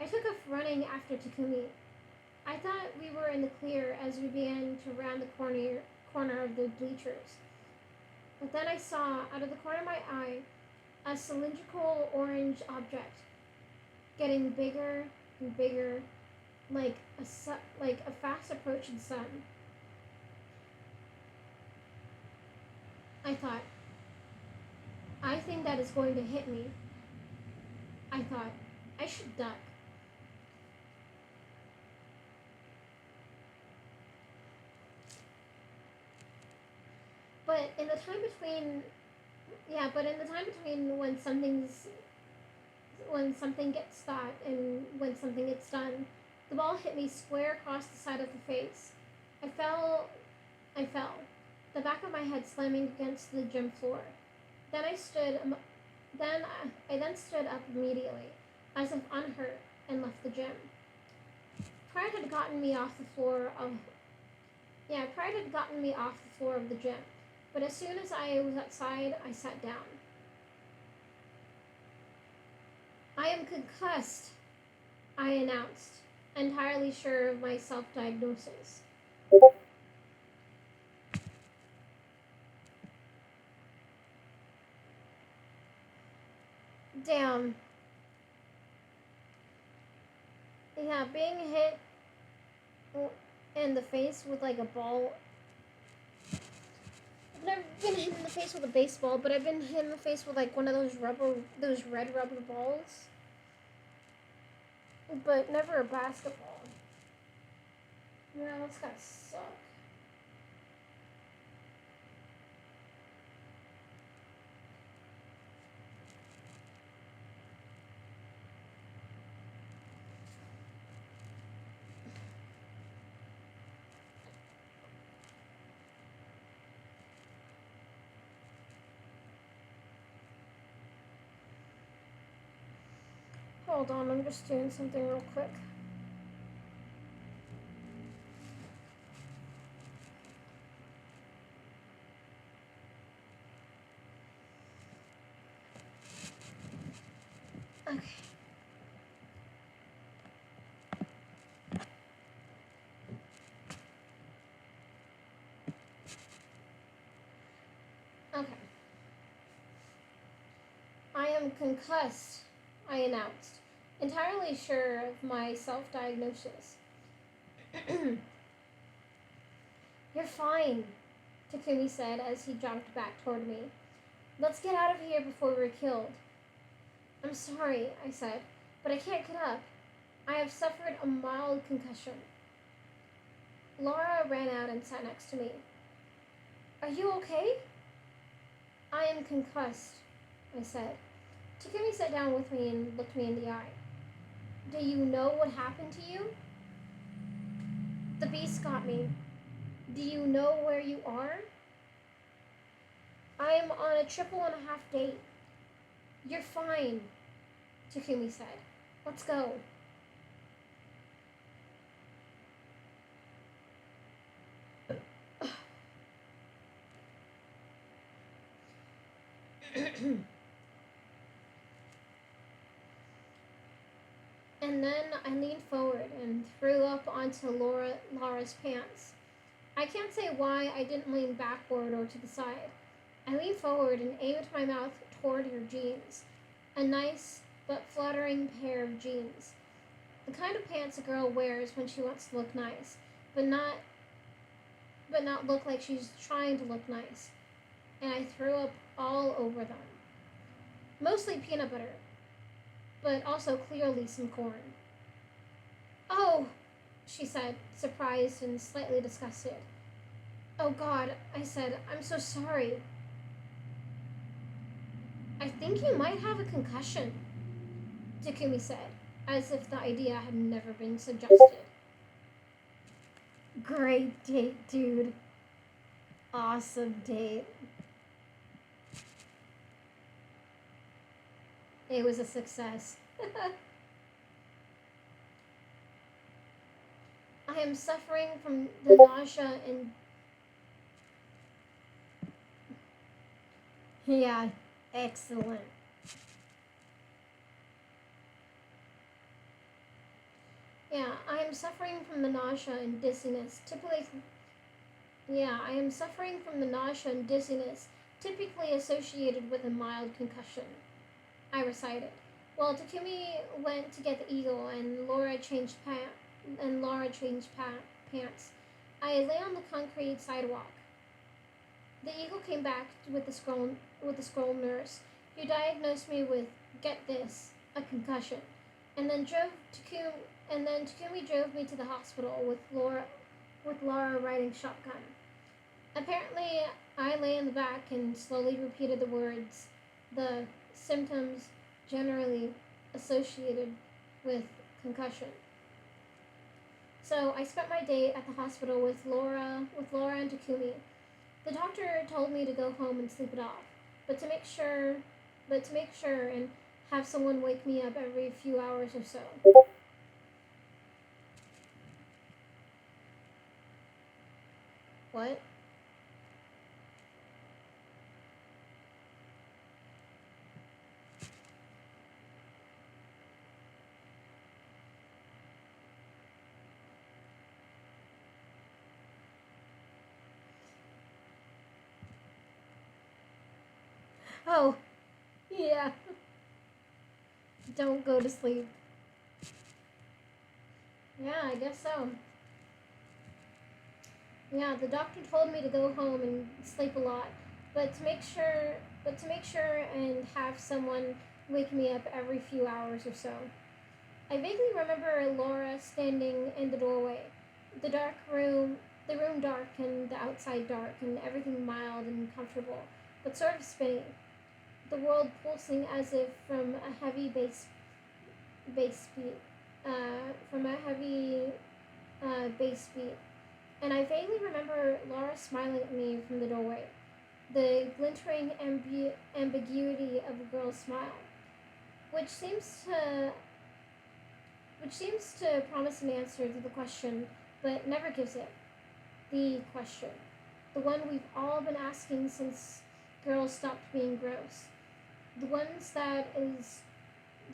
I took off running after Takumi. I thought we were in the clear as we began to round the corner of the bleachers. But then I saw, out of the corner of my eye, a cylindrical orange object getting bigger and bigger, like a fast approaching sun. I thought, I think that is going to hit me. I thought, I should duck. But in the time between, yeah, but in the time between when something gets thought and when something gets done, the ball hit me square across the side of the face. I fell, I fell, the back of my head slamming against the gym floor. Then I stood, then I then stood up immediately, as if unhurt, and left the gym. Pride had gotten me off the floor of, yeah, Pride had gotten me off the floor of the gym. But as soon as I was outside, I sat down. I am concussed, I announced, entirely sure of my self-diagnosis. Damn. Yeah, being hit in the face with like a ball. I've never been hit in the face with a baseball, but I've been hit in the face with like one of those red rubber balls. But never a basketball. Yeah, that's gotta suck. Hold on, I'm just doing something real quick. Okay. Okay. I am concussed, I announced, entirely sure of my self-diagnosis. You're fine, Takumi said as he jogged back toward me. Let's get out of here before we're killed. I'm sorry, I said, but I can't get up. I have suffered a mild concussion. Laura ran out and sat next to me. Are you okay? I am concussed, I said. Takumi sat down with me and looked me in the eye. Do you know what happened to you? The beast got me. Do you know where you are? I am on a triple and a half date. You're fine, Takumi said. Let's go. And then I leaned forward and threw up onto Laura's pants. I can't say why I didn't lean backward or to the side. I leaned forward and aimed my mouth toward her jeans. A nice but fluttering pair of jeans. The kind of pants a girl wears when she wants to look nice, but not look like she's trying to look nice. And I threw up all over them. Mostly peanut butter, but also clearly some corn. Oh, she said, surprised and slightly disgusted. Oh God, I said, I'm so sorry. I think you might have a concussion, Takumi said, as if the idea had never been suggested. Great date, dude. Awesome date. It was a success. I am suffering from the nausea and Yeah, excellent. Yeah, I am suffering from the nausea and dizziness. I am suffering from the nausea and dizziness typically associated with a mild concussion. I recited. Well, Takumi went to get the eagle, and Laura changed pants. I lay on the concrete sidewalk. The eagle came back with the scroll nurse, who diagnosed me with, get this, a concussion, and then Takumi drove me to the hospital with Laura riding shotgun. Apparently, I lay in the back and slowly repeated the words, the symptoms generally associated with concussion. So I spent my day at the hospital with Laura and Takumi. The doctor told me to go home and sleep it off, but to make sure and have someone wake me up every few hours or so. What? Oh, yeah. Don't go to sleep. Yeah, I guess so. Yeah, the doctor told me to go home and sleep a lot, but to make sure and have someone wake me up every few hours or so. I vaguely remember Laura standing in the doorway, the room dark and the outside dark, and everything mild and comfortable, but sort of spinning. The world pulsing as if from a heavy bass beat, from a heavy bass beat. And I vaguely remember Laura smiling at me from the doorway, the glintering ambiguity of a girl's smile, which seems to which seems to promise an answer to the question, but never gives it. The question, the one we've all been asking since girls stopped being gross, the ones that is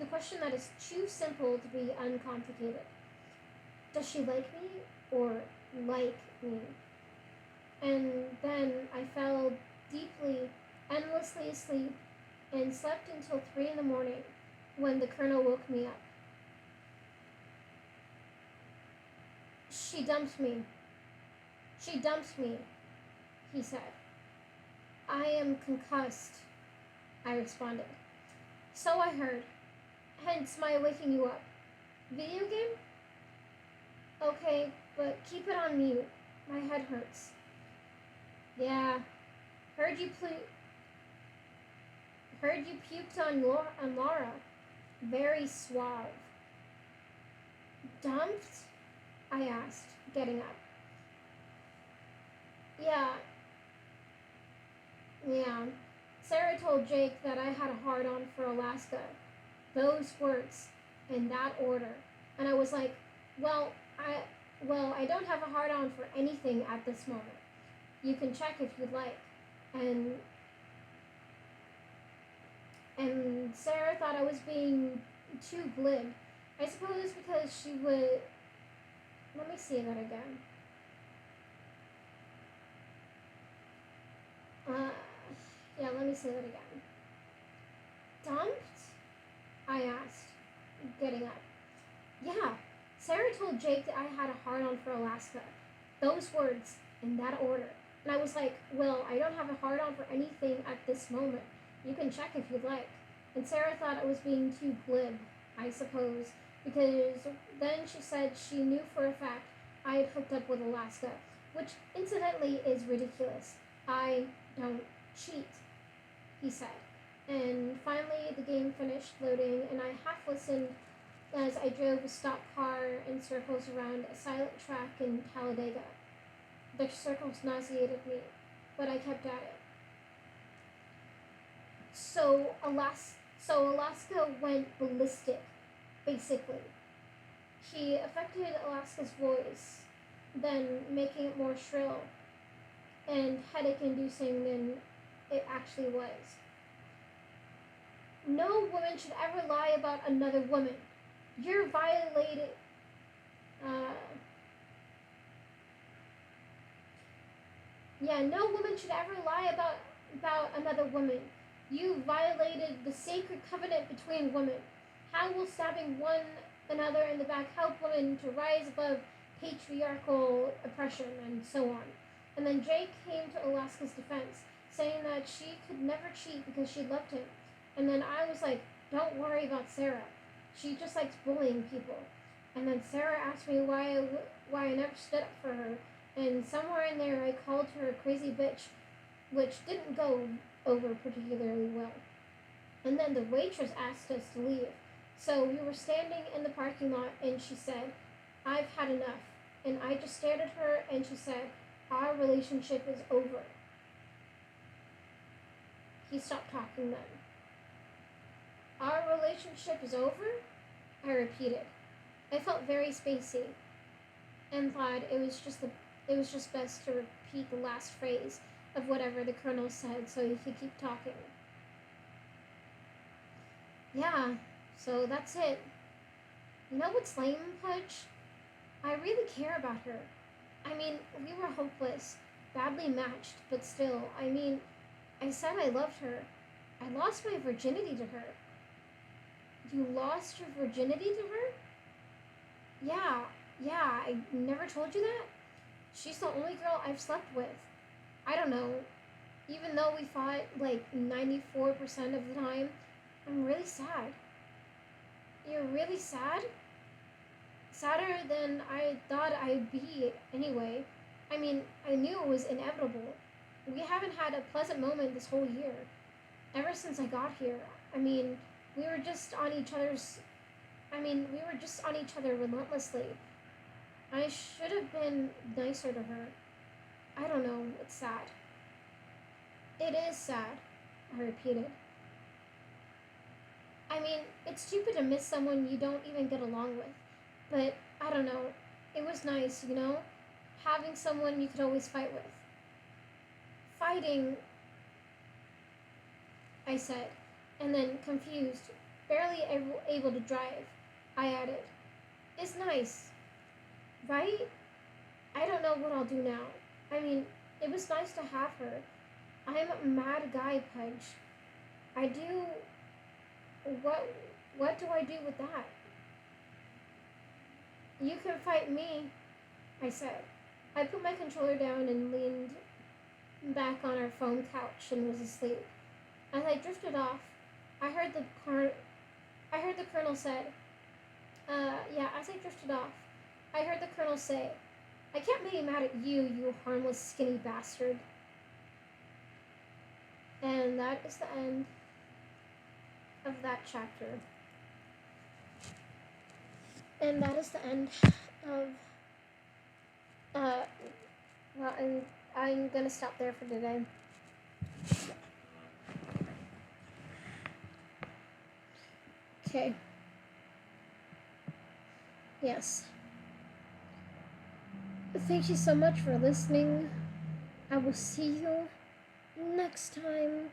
the question that is too simple to be uncomplicated. Does she like me or like me? And then I fell deeply, endlessly asleep and slept until 3 in the morning when the colonel woke me up. She dumped me. She dumped me, he said. I am concussed, I responded. So I heard, hence my waking you up. Video game? Okay, but keep it on mute. My head hurts. Yeah, heard you ple- heard you puked on Laura. Very suave. Dumped? I asked, getting up. Yeah, yeah. Sarah told Jake that I had a hard on for Alaska. Those words, in that order. And I was like, well, I I don't have a hard on for anything at this moment. You can check if you'd like. And Sarah thought I was being too glib. I suppose because she would. Let me see that again. Uh, yeah, let me say that again. Dumped? I asked, getting up. Yeah, Sarah told Jake that I had a hard on for Alaska. Those words, in that order. And I was like, well, I don't have a hard on for anything at this moment. You can check if you'd like. And Sarah thought I was being too glib, I suppose, because then she said she knew for a fact I had hooked up with Alaska, which incidentally is ridiculous. I don't cheat, he said. And finally, the game finished loading, and I half listened as I drove a stock car in circles around a silent track in Talladega. The circles nauseated me, but I kept at it. So Alaska went ballistic, basically. She affected Alaska's voice, then making it more shrill and headache inducing than it actually was. No woman should ever lie about another woman. You're violated. Uh, yeah, no woman should ever lie about another woman. You violated the sacred covenant between women. How will stabbing one another in the back help women to rise above patriarchal oppression and so on? And then Jake came to Alaska's defense, saying that she could never cheat because she loved him. And then I was like, don't worry about Sarah. She just likes bullying people. And then Sarah asked me why I never stood up for her. And somewhere in there, I called her a crazy bitch, which didn't go over particularly well. And then the waitress asked us to leave. So we were standing in the parking lot, and she said, I've had enough. And I just stared at her, and she said, our relationship is over. He stopped talking then. Our relationship is over? I repeated. I felt very spacey and thought it was just best to repeat the last phrase of whatever the colonel said so he could keep talking. Yeah, so that's it. You know what's lame, Pudge? I really care about her. I mean, we were hopeless, badly matched, but still, I said I loved her. I lost my virginity to her. You lost your virginity to her? Yeah, I never told you that? She's the only girl I've slept with. I don't know. Even though we fought like 94% of the time, I'm really sad. You're really sad? Sadder than I thought I'd be anyway. I knew it was inevitable. We haven't had a pleasant moment this whole year. Ever since I got here. We were just on each other's. We were just on each other relentlessly. I should have been nicer to her. I don't know. It's sad. It is sad, I repeated. It's stupid to miss someone you don't even get along with. But, I don't know. It was nice, you know? Having someone you could always fight with. Fighting, I said, and then, confused, barely able to drive, I added, it's nice, right? I don't know what I'll do now. It was nice to have her. I'm a mad guy, Pudge. I do... What do I do with that? You can fight me, I said. I put my controller down and leaned back on our foam couch and was asleep. As I drifted off, I heard the colonel said, as I drifted off, I heard the colonel say, I can't be mad at you, you harmless skinny bastard. And that is the end of that chapter. And that is the end of, I'm gonna stop there for today. Okay. Yes. Thank you so much for listening. I will see you next time.